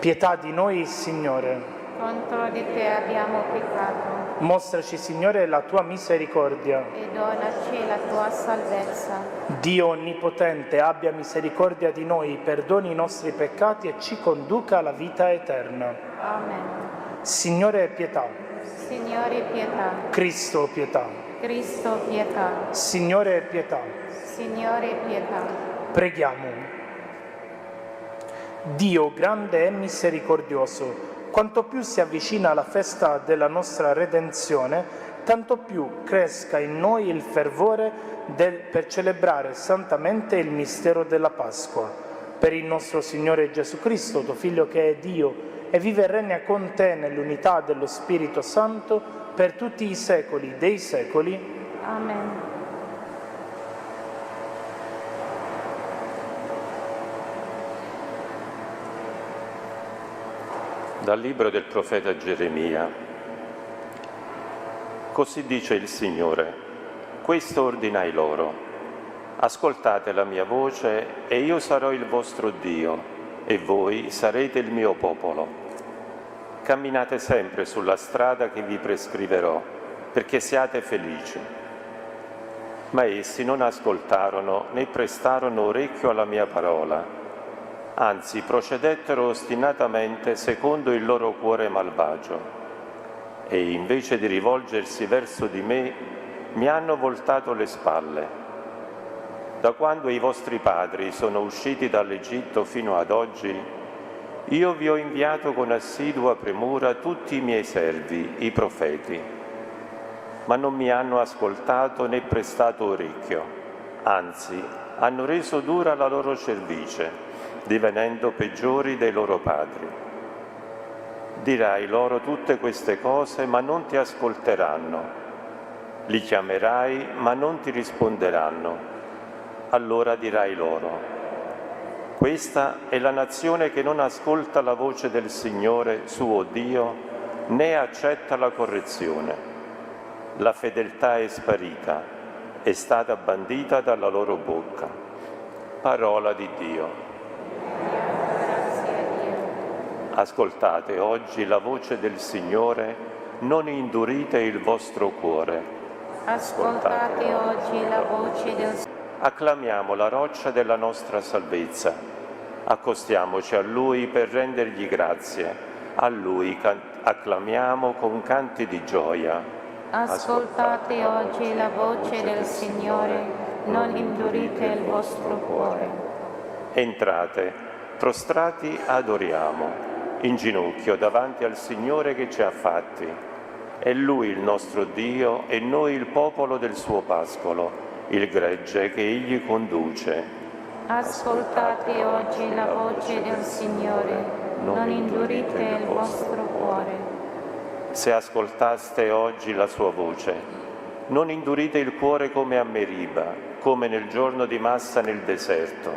Pietà di noi, Signore. Contro di te abbiamo peccato. Mostraci, Signore, la tua misericordia. E donaci la tua salvezza. Dio Onnipotente, abbia misericordia di noi, perdoni i nostri peccati e ci conduca alla vita eterna. Amen. Signore, pietà. Signore, pietà. Cristo, pietà. Cristo, pietà. Signore, pietà. Signore, pietà. Preghiamo. Dio grande e misericordioso, quanto più si avvicina la festa della nostra redenzione, tanto più cresca in noi il fervore per celebrare santamente il mistero della Pasqua. Per il nostro Signore Gesù Cristo, tuo Figlio che è Dio e vive e regna con te nell'unità dello Spirito Santo per tutti i secoli dei secoli. Amen. Dal libro del profeta Geremia. Così dice il Signore: questo ordinai loro: ascoltate la mia voce e io sarò il vostro Dio e voi sarete il mio popolo. Camminate sempre sulla strada che vi prescriverò, perché siate felici. Ma essi non ascoltarono né prestarono orecchio alla mia parola. Anzi, procedettero ostinatamente secondo il loro cuore malvagio e invece di rivolgersi verso di me, mi hanno voltato le spalle. Da quando i vostri padri sono usciti dall'Egitto fino ad oggi, io vi ho inviato con assidua premura tutti i miei servi, i profeti, ma non mi hanno ascoltato né prestato orecchio, anzi, hanno reso dura la loro cervice, divenendo peggiori dei loro padri. Dirai loro tutte queste cose, ma non ti ascolteranno. Li chiamerai, ma non ti risponderanno. Allora dirai loro: questa è la nazione che non ascolta la voce del Signore suo Dio, né accetta la correzione. La fedeltà è sparita, è stata bandita dalla loro bocca. Parola di Dio. Ascoltate oggi la voce del Signore, non indurite il vostro cuore. Ascoltate oggi la voce del Signore. Acclamiamo la roccia della nostra salvezza. Accostiamoci a Lui per rendergli grazie. A Lui acclamiamo con canti di gioia. Ascoltate oggi la voce del Signore, non indurite il vostro cuore. Entrate, prostrati adoriamo. In ginocchio davanti al Signore che ci ha fatti. È Lui il nostro Dio e noi il popolo del suo pascolo, il gregge che Egli conduce. Ascoltate oggi la voce del Signore, non indurite il vostro cuore. Se ascoltaste oggi la sua voce, non indurite il cuore come a Meriba, come nel giorno di Massa nel deserto,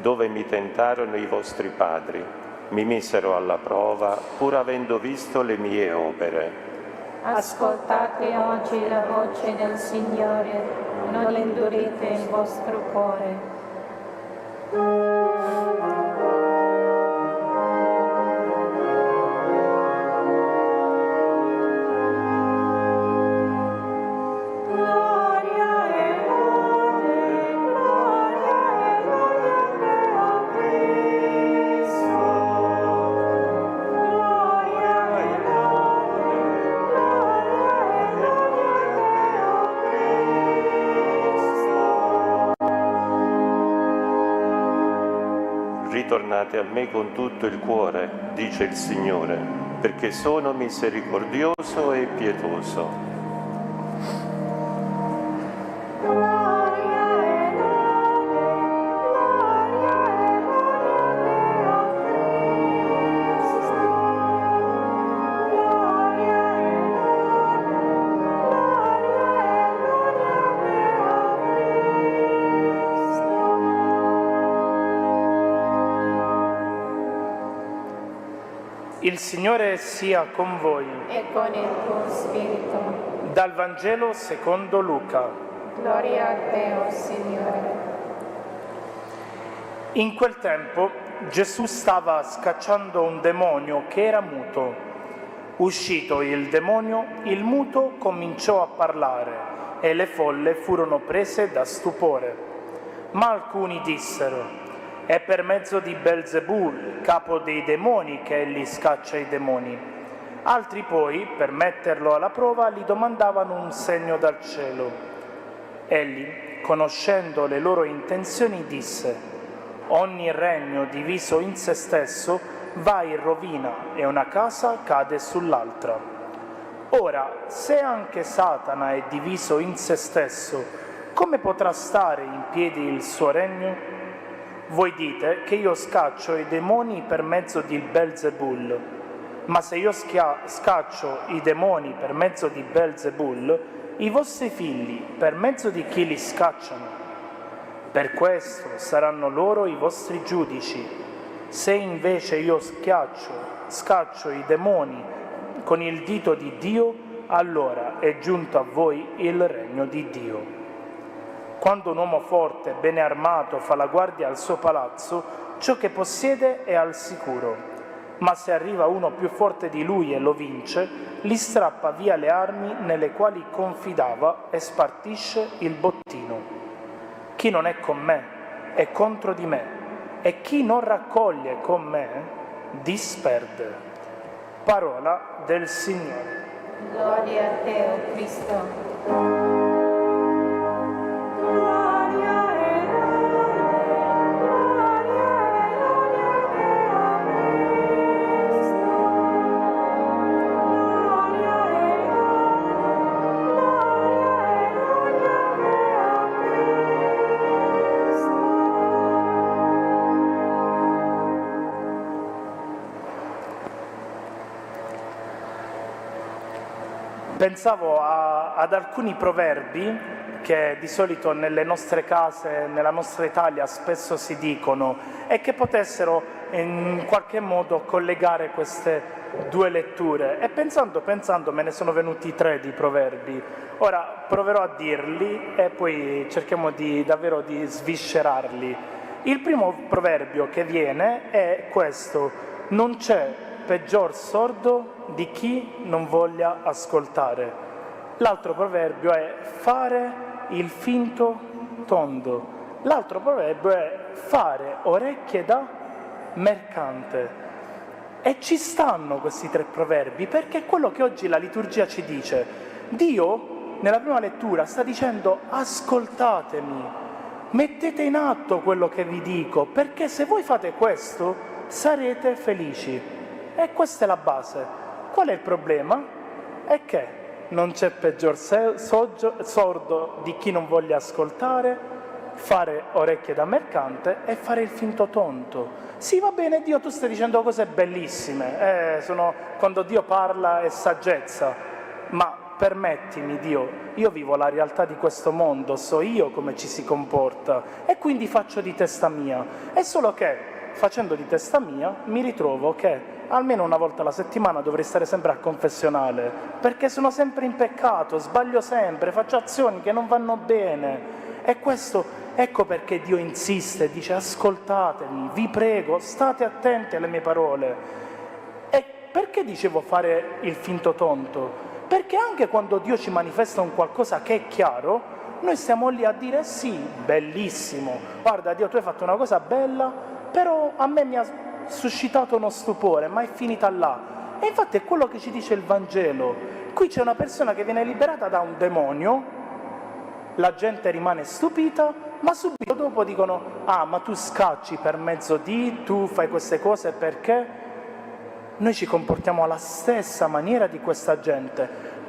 dove mi tentarono i vostri padri. Mi misero alla prova, pur avendo visto le mie opere. Ascoltate oggi la voce del Signore, non indurite il vostro cuore. Ritornate a me con tutto il cuore, dice il Signore, perché sono misericordioso e pietoso. Il Signore sia con voi. E con il tuo spirito. Dal Vangelo secondo Luca. Gloria a te, o Signore. In quel tempo Gesù stava scacciando un demonio che era muto. Uscito il demonio, il muto cominciò a parlare e le folle furono prese da stupore. Ma alcuni dissero: è per mezzo di Belzebul, capo dei demoni, che egli scaccia i demoni. Altri poi, per metterlo alla prova, gli domandavano un segno dal cielo. Egli, conoscendo le loro intenzioni, disse: ogni regno diviso in se stesso va in rovina e una casa cade sull'altra. Ora, se anche Satana è diviso in se stesso, come potrà stare in piedi il suo regno? Voi dite che io scaccio i demoni per mezzo di Belzebul, ma se io scaccio i demoni per mezzo di Belzebul, i vostri figli per mezzo di chi li scacciano? Per questo saranno loro i vostri giudici. Se invece io scaccio i demoni con il dito di Dio, allora è giunto a voi il regno di Dio. Quando un uomo forte, bene armato, fa la guardia al suo palazzo, ciò che possiede è al sicuro. Ma se arriva uno più forte di lui e lo vince, gli strappa via le armi nelle quali confidava e spartisce il bottino. Chi non è con me è contro di me, e chi non raccoglie con me disperde. Parola del Signore. Gloria a te, o Cristo. Pensavo ad alcuni proverbi che di solito nelle nostre case, nella nostra Italia spesso si dicono e che potessero in qualche modo collegare queste due letture. E pensando me ne sono venuti 3 di proverbi. Ora proverò a dirli e poi cerchiamo davvero di sviscerarli. Il primo proverbio che viene è questo: non c'è peggior sordo di chi non voglia ascoltare. L'altro proverbio è fare il finto tondo. L'altro proverbio è fare orecchie da mercante. E ci stanno questi 3 proverbi perché è quello che oggi la liturgia ci dice. Dio, nella prima lettura, sta dicendo: ascoltatemi, mettete in atto quello che vi dico, perché se voi fate questo sarete felici. E questa è la base. Qual è il problema? È che non c'è peggior sordo di chi non voglia ascoltare, fare orecchie da mercante e fare il finto tonto. Sì, va bene, Dio, tu stai dicendo cose bellissime, quando Dio parla è saggezza, ma permettimi, Dio, io vivo la realtà di questo mondo, so io come ci si comporta e quindi faccio di testa mia. È solo che, facendo di testa mia, mi ritrovo che almeno una volta alla settimana dovrei stare sempre a confessionale, perché sono sempre in peccato, sbaglio sempre, faccio azioni che non vanno bene. E questo, ecco perché Dio insiste, dice ascoltatemi, vi prego, state attenti alle mie parole. E perché dicevo fare il finto tonto? Perché anche quando Dio ci manifesta un qualcosa che è chiaro, noi stiamo lì a dire sì, bellissimo, guarda Dio tu hai fatto una cosa bella, però a me mi ha suscitato uno stupore, ma è finita là. E infatti è quello che ci dice il Vangelo. Qui c'è una persona che viene liberata da un demonio, la gente rimane stupita, ma subito dopo dicono ah ma tu scacci per mezzo di, tu fai queste cose perché? Noi ci comportiamo alla stessa maniera di questa gente.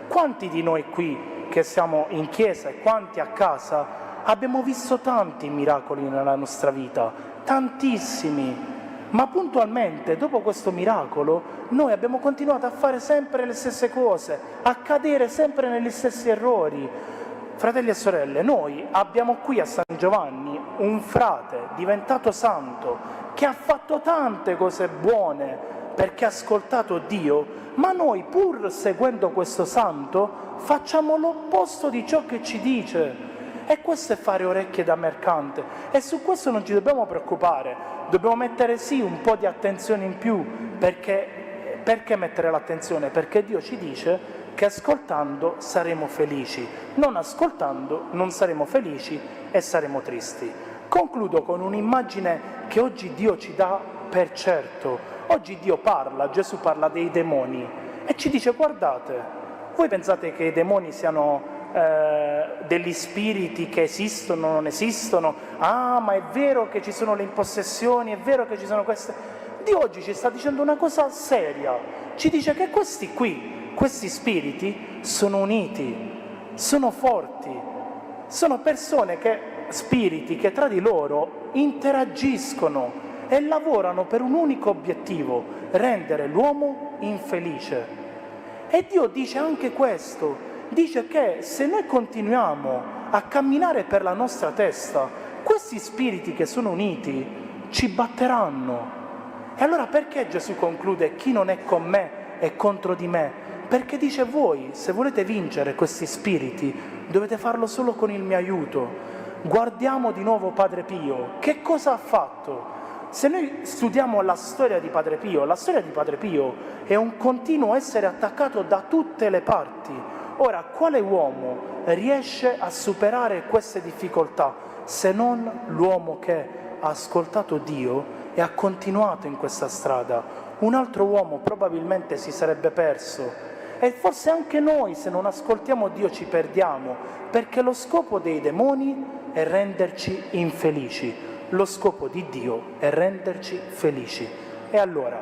Quanti di noi qui che siamo in chiesa e quanti a casa abbiamo visto tanti miracoli nella nostra vita, tantissimi, ma puntualmente dopo questo miracolo noi abbiamo continuato a fare sempre le stesse cose, a cadere sempre negli stessi errori. Fratelli e sorelle, noi abbiamo qui a San Giovanni un frate diventato santo che ha fatto tante cose buone perché ha ascoltato Dio, ma noi pur seguendo questo santo facciamo l'opposto di ciò che ci dice. E questo è fare orecchie da mercante e su questo non ci dobbiamo preoccupare, dobbiamo mettere sì un po' di attenzione in più, perché mettere l'attenzione? Perché Dio ci dice che ascoltando saremo felici, non ascoltando non saremo felici e saremo tristi. Concludo con un'immagine che oggi Dio ci dà per certo. Oggi Dio parla, Gesù parla dei demoni e ci dice guardate, voi pensate che i demoni siano degli spiriti che esistono o non esistono? Ah, ma è vero che ci sono le impossessioni, è vero che ci sono queste... Dio oggi ci sta dicendo una cosa seria, ci dice che questi qui, questi spiriti sono uniti, sono forti, sono persone spiriti che tra di loro interagiscono e lavorano per un unico obiettivo, rendere l'uomo infelice. E Dio dice anche questo, dice che se noi continuiamo a camminare per la nostra testa, questi spiriti che sono uniti ci batteranno. E allora perché Gesù conclude chi non è con me è contro di me? Perché dice voi, se volete vincere questi spiriti, dovete farlo solo con il mio aiuto. Guardiamo di nuovo Padre Pio. Che cosa ha fatto? Se noi studiamo la storia di Padre Pio, la storia di Padre Pio è un continuo essere attaccato da tutte le parti. Ora, quale uomo riesce a superare queste difficoltà se non l'uomo che ha ascoltato Dio e ha continuato in questa strada? Un altro uomo probabilmente si sarebbe perso. E forse anche noi, se non ascoltiamo Dio, ci perdiamo, perché lo scopo dei demoni è renderci infelici, lo scopo di Dio è renderci felici. E allora,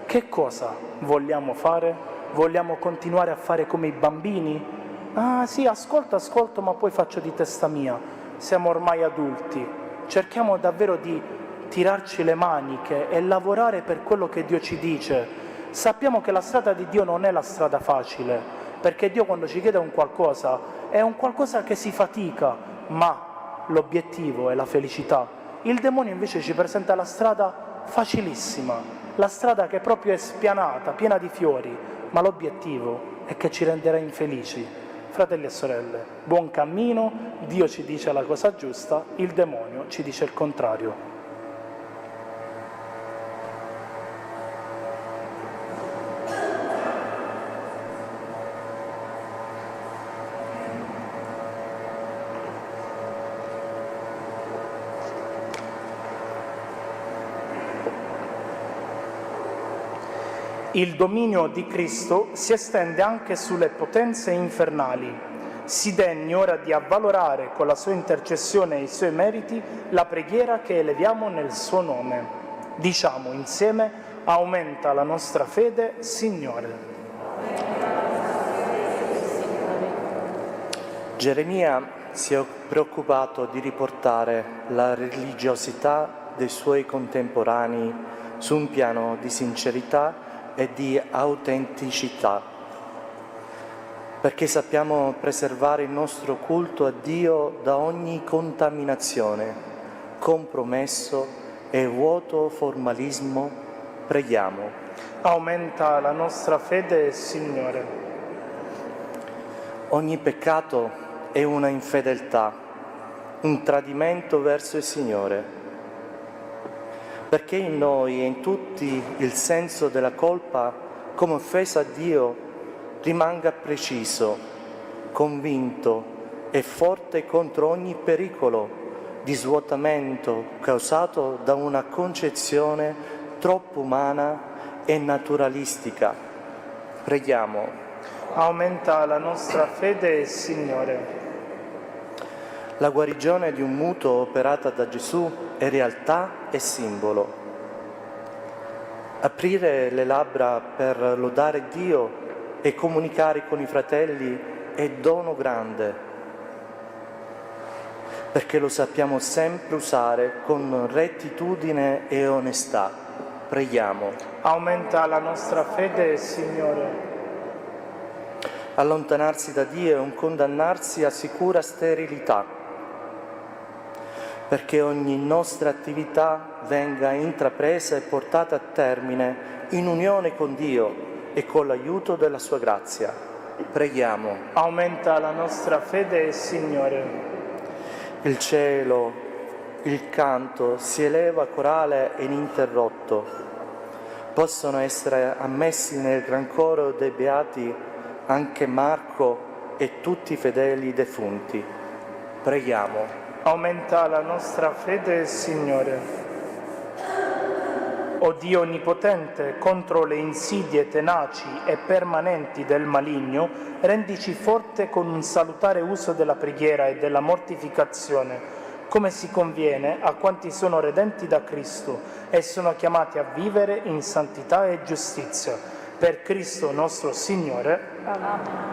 che cosa vogliamo fare? Vogliamo continuare a fare come i bambini? Ah sì, ascolto, ma poi faccio di testa mia. Siamo ormai adulti, cerchiamo davvero di tirarci le maniche e lavorare per quello che Dio ci dice. Sappiamo che la strada di Dio non è la strada facile, perché Dio quando ci chiede un qualcosa è un qualcosa che si fatica, ma l'obiettivo è la felicità. Il demonio invece ci presenta la strada facilissima, la strada che proprio è spianata, piena di fiori, ma l'obiettivo è che ci renderà infelici. Fratelli e sorelle, buon cammino, Dio ci dice la cosa giusta, il demonio ci dice il contrario. Il dominio di Cristo si estende anche sulle potenze infernali. Si degni ora di avvalorare con la sua intercessione e i suoi meriti la preghiera che eleviamo nel suo nome. Diciamo insieme: aumenta la nostra fede, Signore. Geremia si è preoccupato di riportare la religiosità dei suoi contemporanei su un piano di sincerità e di autenticità, perché sappiamo preservare il nostro culto a Dio da ogni contaminazione, compromesso e vuoto formalismo. Preghiamo. Aumenta la nostra fede, Signore. Ogni peccato è una infedeltà, un tradimento verso il Signore. Perché in noi e in tutti il senso della colpa come offesa a Dio rimanga preciso, convinto e forte contro ogni pericolo di svuotamento causato da una concezione troppo umana e naturalistica. Preghiamo. Aumenta la nostra fede, Signore. La guarigione di un muto operata da Gesù è realtà e simbolo. Aprire le labbra per lodare Dio e comunicare con i fratelli è dono grande, perché lo sappiamo sempre usare con rettitudine e onestà. Preghiamo. Aumenta la nostra fede, Signore. Allontanarsi da Dio è un condannarsi a sicura sterilità, perché ogni nostra attività venga intrapresa e portata a termine in unione con Dio e con l'aiuto della sua grazia. Preghiamo. Aumenta la nostra fede, Signore. Il cielo, il canto si eleva corale e ininterrotto. Possono essere ammessi nel gran coro dei beati anche Marco e tutti i fedeli defunti. Preghiamo. Aumenta la nostra fede, Signore. O Dio Onnipotente, contro le insidie tenaci e permanenti del maligno, rendici forte con un salutare uso della preghiera e della mortificazione, come si conviene a quanti sono redenti da Cristo e sono chiamati a vivere in santità e giustizia. Per Cristo nostro Signore. Amen.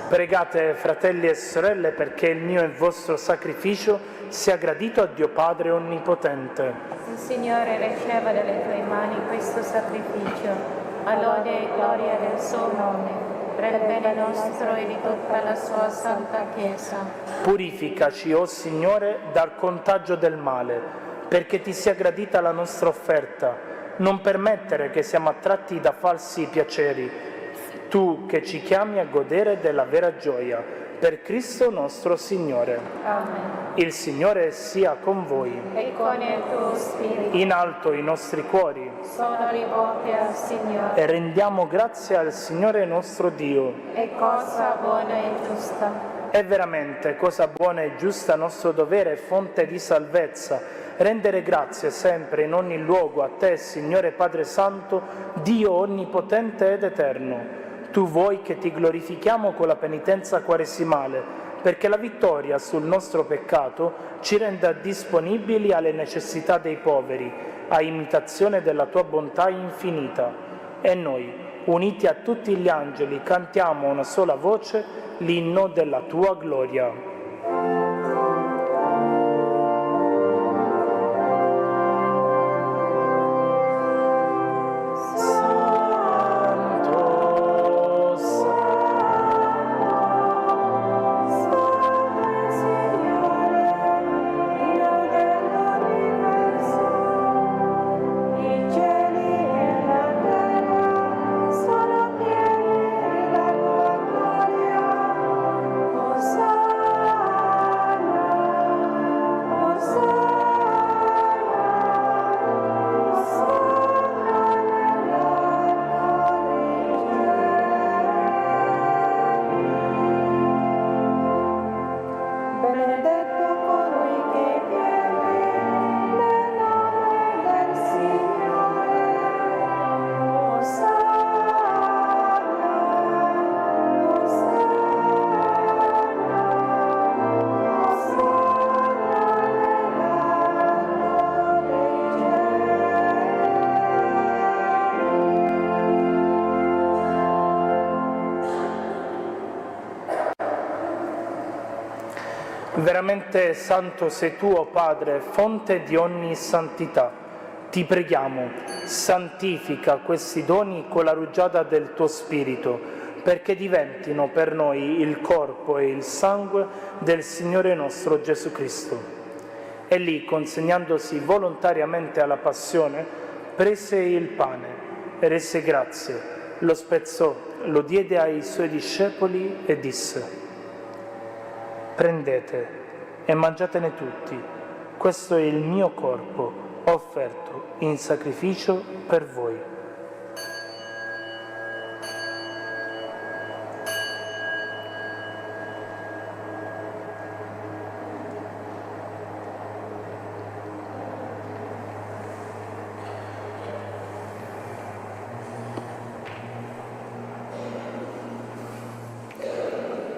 Pregate, fratelli e sorelle, perché il mio e il vostro sacrificio sia gradito a Dio Padre Onnipotente. Il Signore riceva dalle tue mani questo sacrificio, a lode e gloria del suo nome, per il bene nostro e di tutta la sua santa Chiesa. Purificaci, o Signore, dal contagio del male, perché ti sia gradita la nostra offerta. Non permettere che siamo attratti da falsi piaceri, tu che ci chiami a godere della vera gioia, per Cristo nostro Signore. Amen. Il Signore sia con voi. E con il tuo spirito. In alto i nostri cuori Sono rivolti al Signore. e rendiamo grazie al Signore nostro Dio. È cosa buona e giusta. È veramente cosa buona e giusta nostro dovere e fonte di salvezza, rendere grazie sempre in ogni luogo a te, Signore Padre Santo, Dio onnipotente ed eterno. Tu vuoi che ti glorifichiamo con la penitenza quaresimale, perché la vittoria sul nostro peccato ci renda disponibili alle necessità dei poveri, a imitazione della tua bontà infinita. E noi, uniti a tutti gli angeli, cantiamo a una sola voce l'inno della tua gloria. Veramente santo sei tu, o Padre, fonte di ogni santità. Ti preghiamo, santifica questi doni con la rugiada del tuo Spirito, perché diventino per noi il corpo e il sangue del Signore nostro Gesù Cristo. E lì, consegnandosi volontariamente alla passione, prese il pane, rese grazie, lo spezzò, lo diede ai suoi discepoli e disse: prendete e mangiatene tutti, questo è il mio corpo, offerto in sacrificio per voi.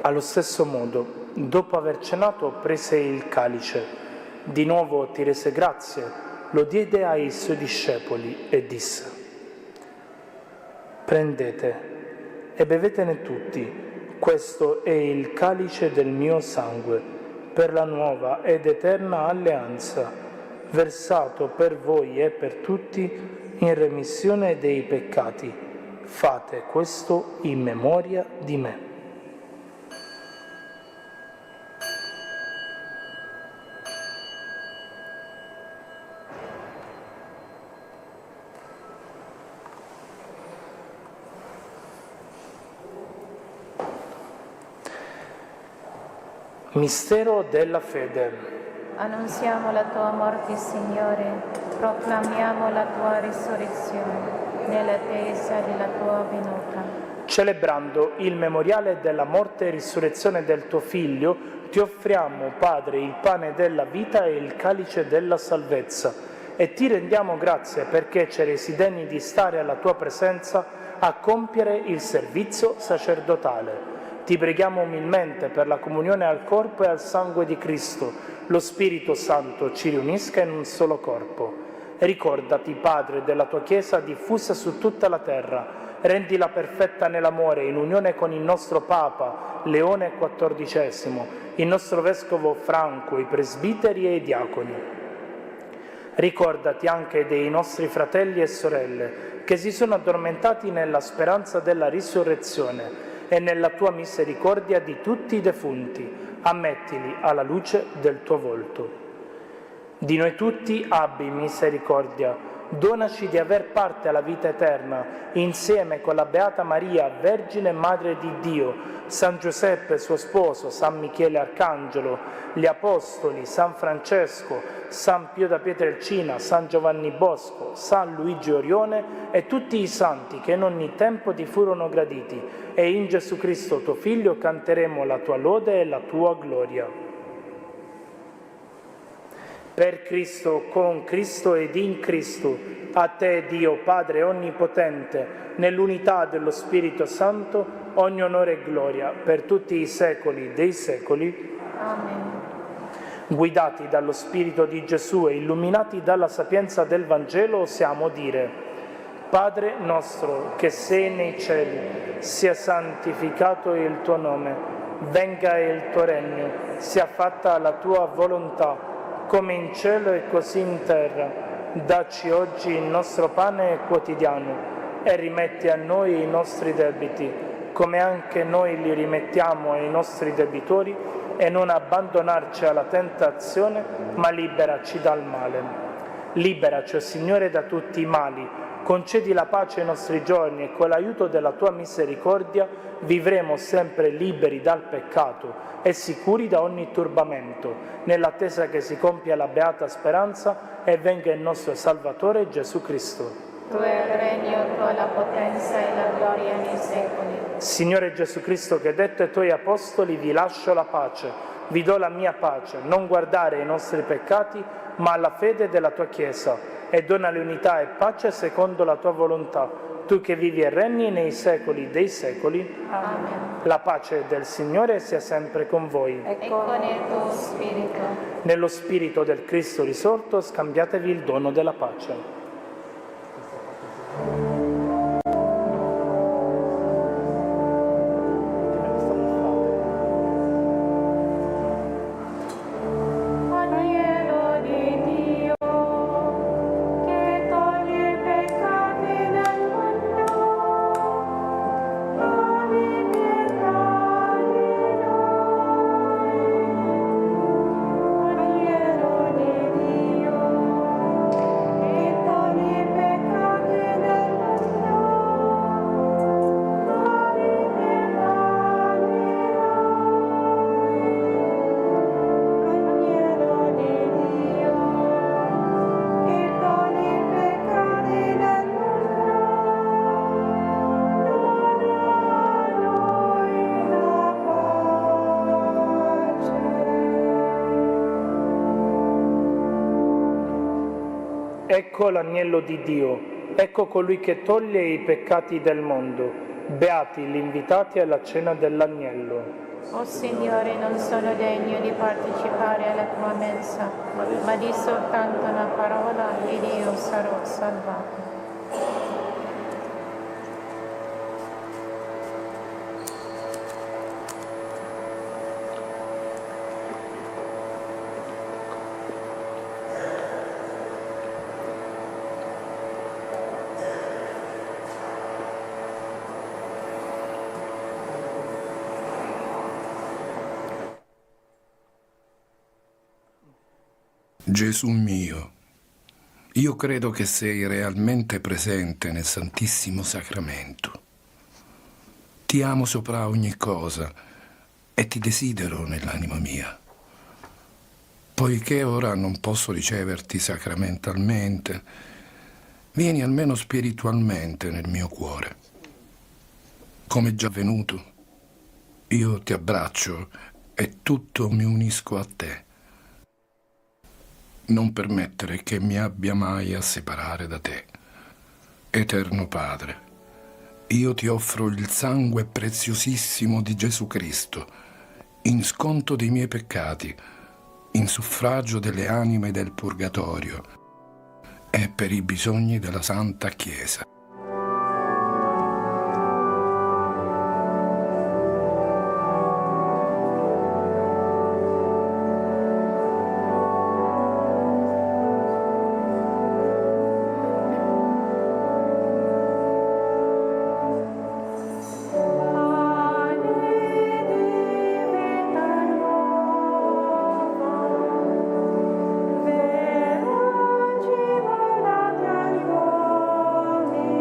Allo stesso modo, dopo aver cenato, prese il calice, di nuovo ti rese grazie, lo diede ai suoi discepoli e disse: prendete e bevetene tutti, questo è il calice del mio sangue, per la nuova ed eterna alleanza, versato per voi e per tutti in remissione dei peccati. Fate questo in memoria di me. Mistero della fede. Annunziamo la tua morte, Signore, proclamiamo la tua risurrezione, nell'attesa della tua venuta. Celebrando il memoriale della morte e risurrezione del tuo Figlio, ti offriamo, Padre, il pane della vita e il calice della salvezza, e ti rendiamo grazie perché ci resi degni di stare alla tua presenza a compiere il servizio sacerdotale. Ti preghiamo umilmente per la comunione al corpo e al sangue di Cristo. Lo Spirito Santo ci riunisca in un solo corpo. Ricordati, Padre, della tua Chiesa diffusa su tutta la terra. Rendila perfetta nell'amore, in unione con il nostro Papa, Leone XIV, il nostro Vescovo Franco, i presbiteri e i diaconi. Ricordati anche dei nostri fratelli e sorelle che si sono addormentati nella speranza della risurrezione, e nella tua misericordia di tutti i defunti, ammettili alla luce del tuo volto. Di noi tutti abbi misericordia, donaci di aver parte alla vita eterna, insieme con la Beata Maria, Vergine Madre di Dio, San Giuseppe suo sposo, San Michele Arcangelo, gli Apostoli, San Francesco, San Pio da Pietrelcina, San Giovanni Bosco, San Luigi Orione e tutti i santi che in ogni tempo ti furono graditi, e in Gesù Cristo tuo Figlio canteremo la tua lode e la tua gloria. Per Cristo, con Cristo ed in Cristo, a te Dio Padre Onnipotente, nell'unità dello Spirito Santo, ogni onore e gloria per tutti i secoli dei secoli. Amen. Guidati dallo Spirito di Gesù e illuminati dalla sapienza del Vangelo, osiamo dire: Padre nostro che sei nei cieli, sia santificato il tuo nome, venga il tuo regno, sia fatta la tua volontà, come in cielo e così in terra. Dacci oggi il nostro pane quotidiano e rimetti a noi i nostri debiti, come anche noi li rimettiamo ai nostri debitori, e non abbandonarci alla tentazione, ma liberaci dal male. Liberaci, o Signore, da tutti i mali, concedi la pace ai nostri giorni e con l'aiuto della tua misericordia vivremo sempre liberi dal peccato e sicuri da ogni turbamento, nell'attesa che si compia la beata speranza e venga il nostro Salvatore Gesù Cristo. Tu è il regno, tu è la potenza e la gloria nei secoli. Signore Gesù Cristo, che hai detto ai tuoi apostoli: vi lascio la pace, vi do la mia pace, non guardare ai nostri peccati, ma alla fede della tua Chiesa, e dona l'unità e pace secondo la tua volontà, tu che vivi e regni nei secoli dei secoli. Amen. La pace del Signore sia sempre con voi. E con il tuo spirito. Nello spirito del Cristo risorto, scambiatevi il dono della pace. ecco l'agnello di Dio, ecco colui che toglie i peccati del mondo. Beati gli invitati alla cena dell'agnello. O Signore, non sono degno di partecipare alla tua mensa, ma di soltanto una parola ed io sarò salvato. Gesù mio, io credo che sei realmente presente nel Santissimo Sacramento. Ti amo sopra ogni cosa e ti desidero nell'anima mia. Poiché ora non posso riceverti sacramentalmente, vieni almeno spiritualmente nel mio cuore. Come già avvenuto, io ti abbraccio e tutto mi unisco a te. Non permettere che mi abbia mai a separare da te. Eterno Padre, io ti offro il sangue preziosissimo di Gesù Cristo, in sconto dei miei peccati, in suffragio delle anime del purgatorio e per i bisogni della Santa Chiesa. Veloci volate agli uomini,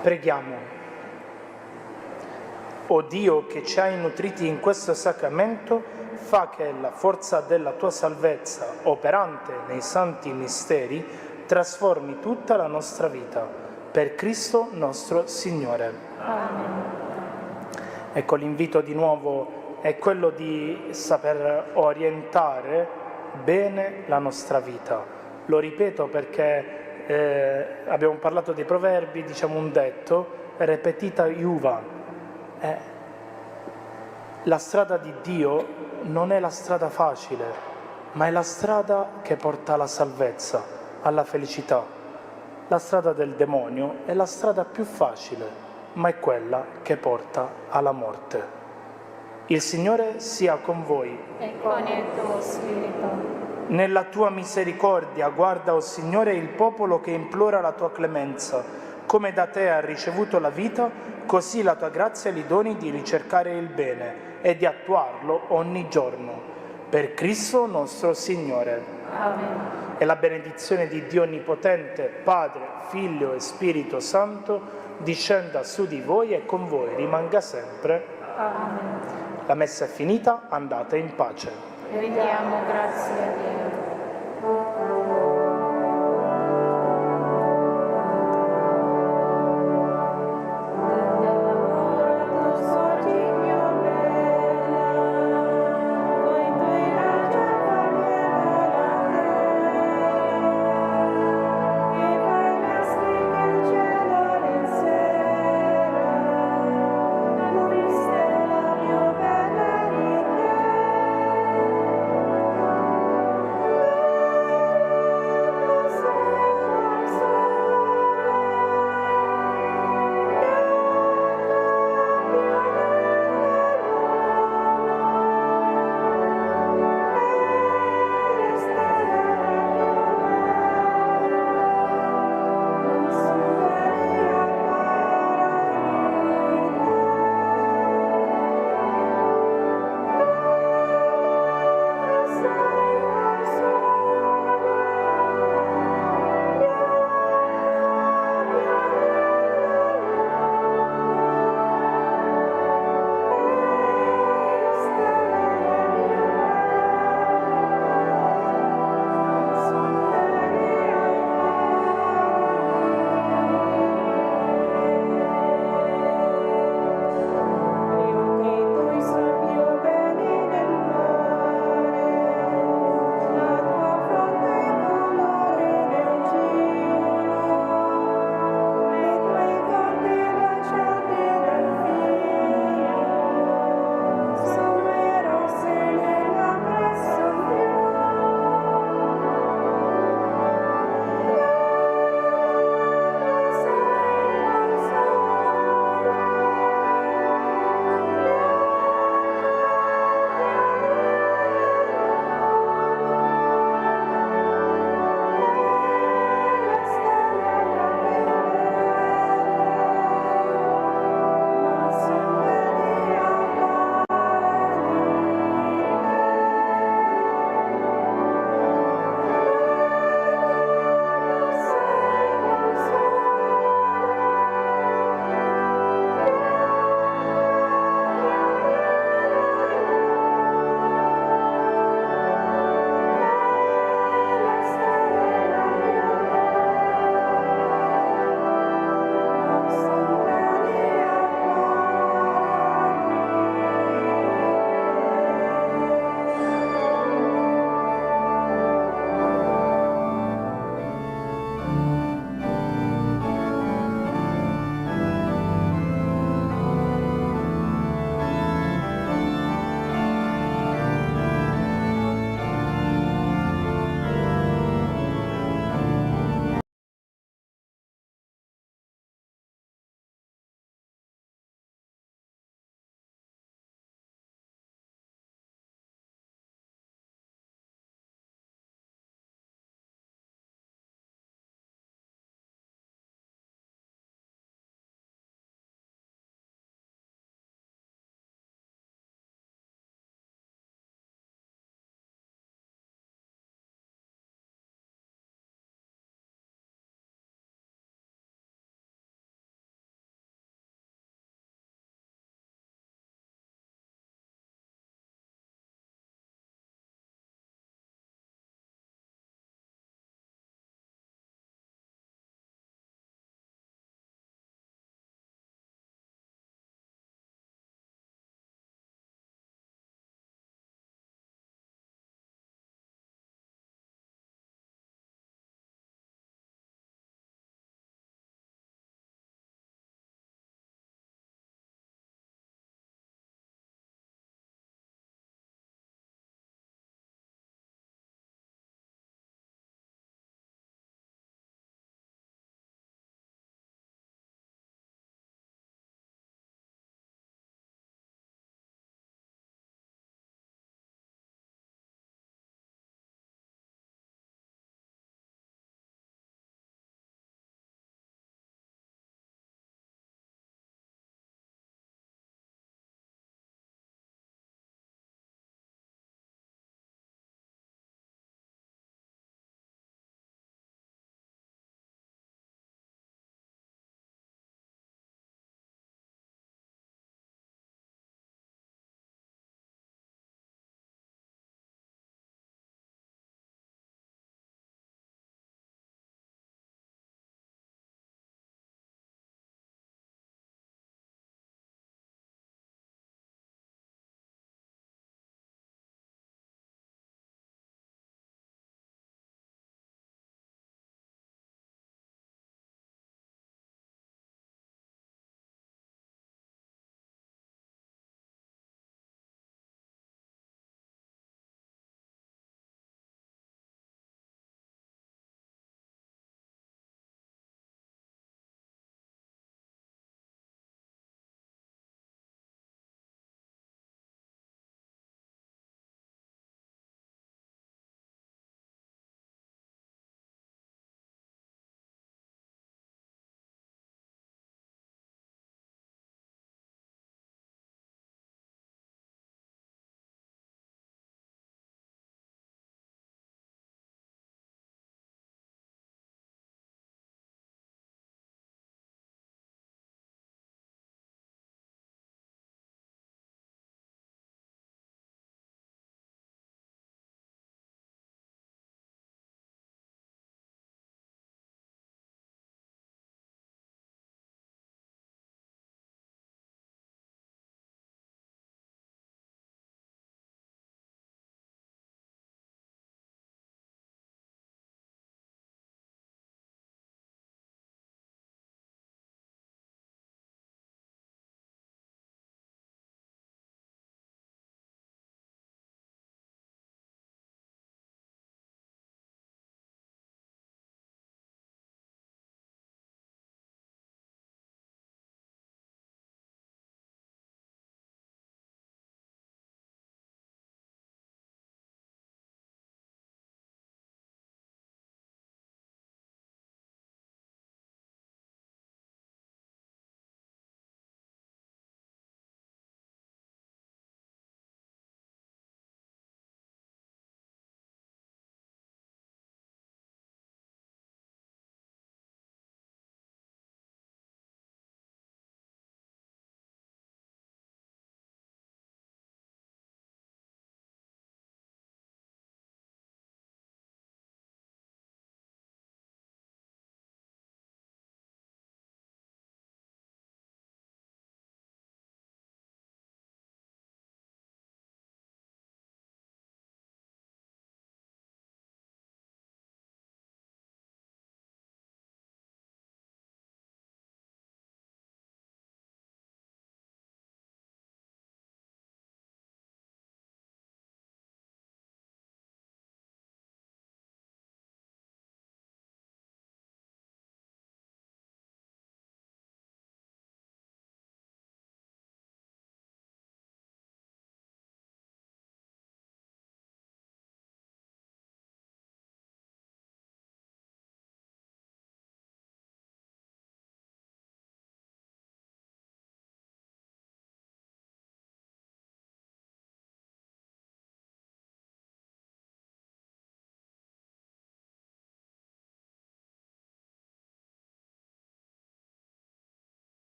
Preghiamo. O Dio che ci hai nutriti in questo sacramento, fa che la forza della tua salvezza, operante nei santi misteri, trasformi tutta la nostra vita. Per Cristo nostro Signore. Amen. Ecco, l'invito di nuovo è quello di saper orientare bene la nostra vita. Lo ripeto perché abbiamo parlato dei proverbi, diciamo un detto, repetita iuva. La strada di Dio non è la strada facile, ma è la strada che porta alla salvezza, alla felicità. La strada del demonio è la strada più facile, ma è quella che porta alla morte. Il Signore sia con voi. E con il tuo spirito. Nella tua misericordia guarda, o Signore, il popolo che implora la tua clemenza. Come da te ha ricevuto la vita, così la tua grazia gli doni di ricercare il bene e di attuarlo ogni giorno. Per Cristo nostro Signore. Amen. E la benedizione di Dio Onnipotente, Padre, Figlio e Spirito Santo, discenda su di voi e con voi rimanga sempre. Amen. La messa è finita, andate in pace. Rendiamo grazie a Dio.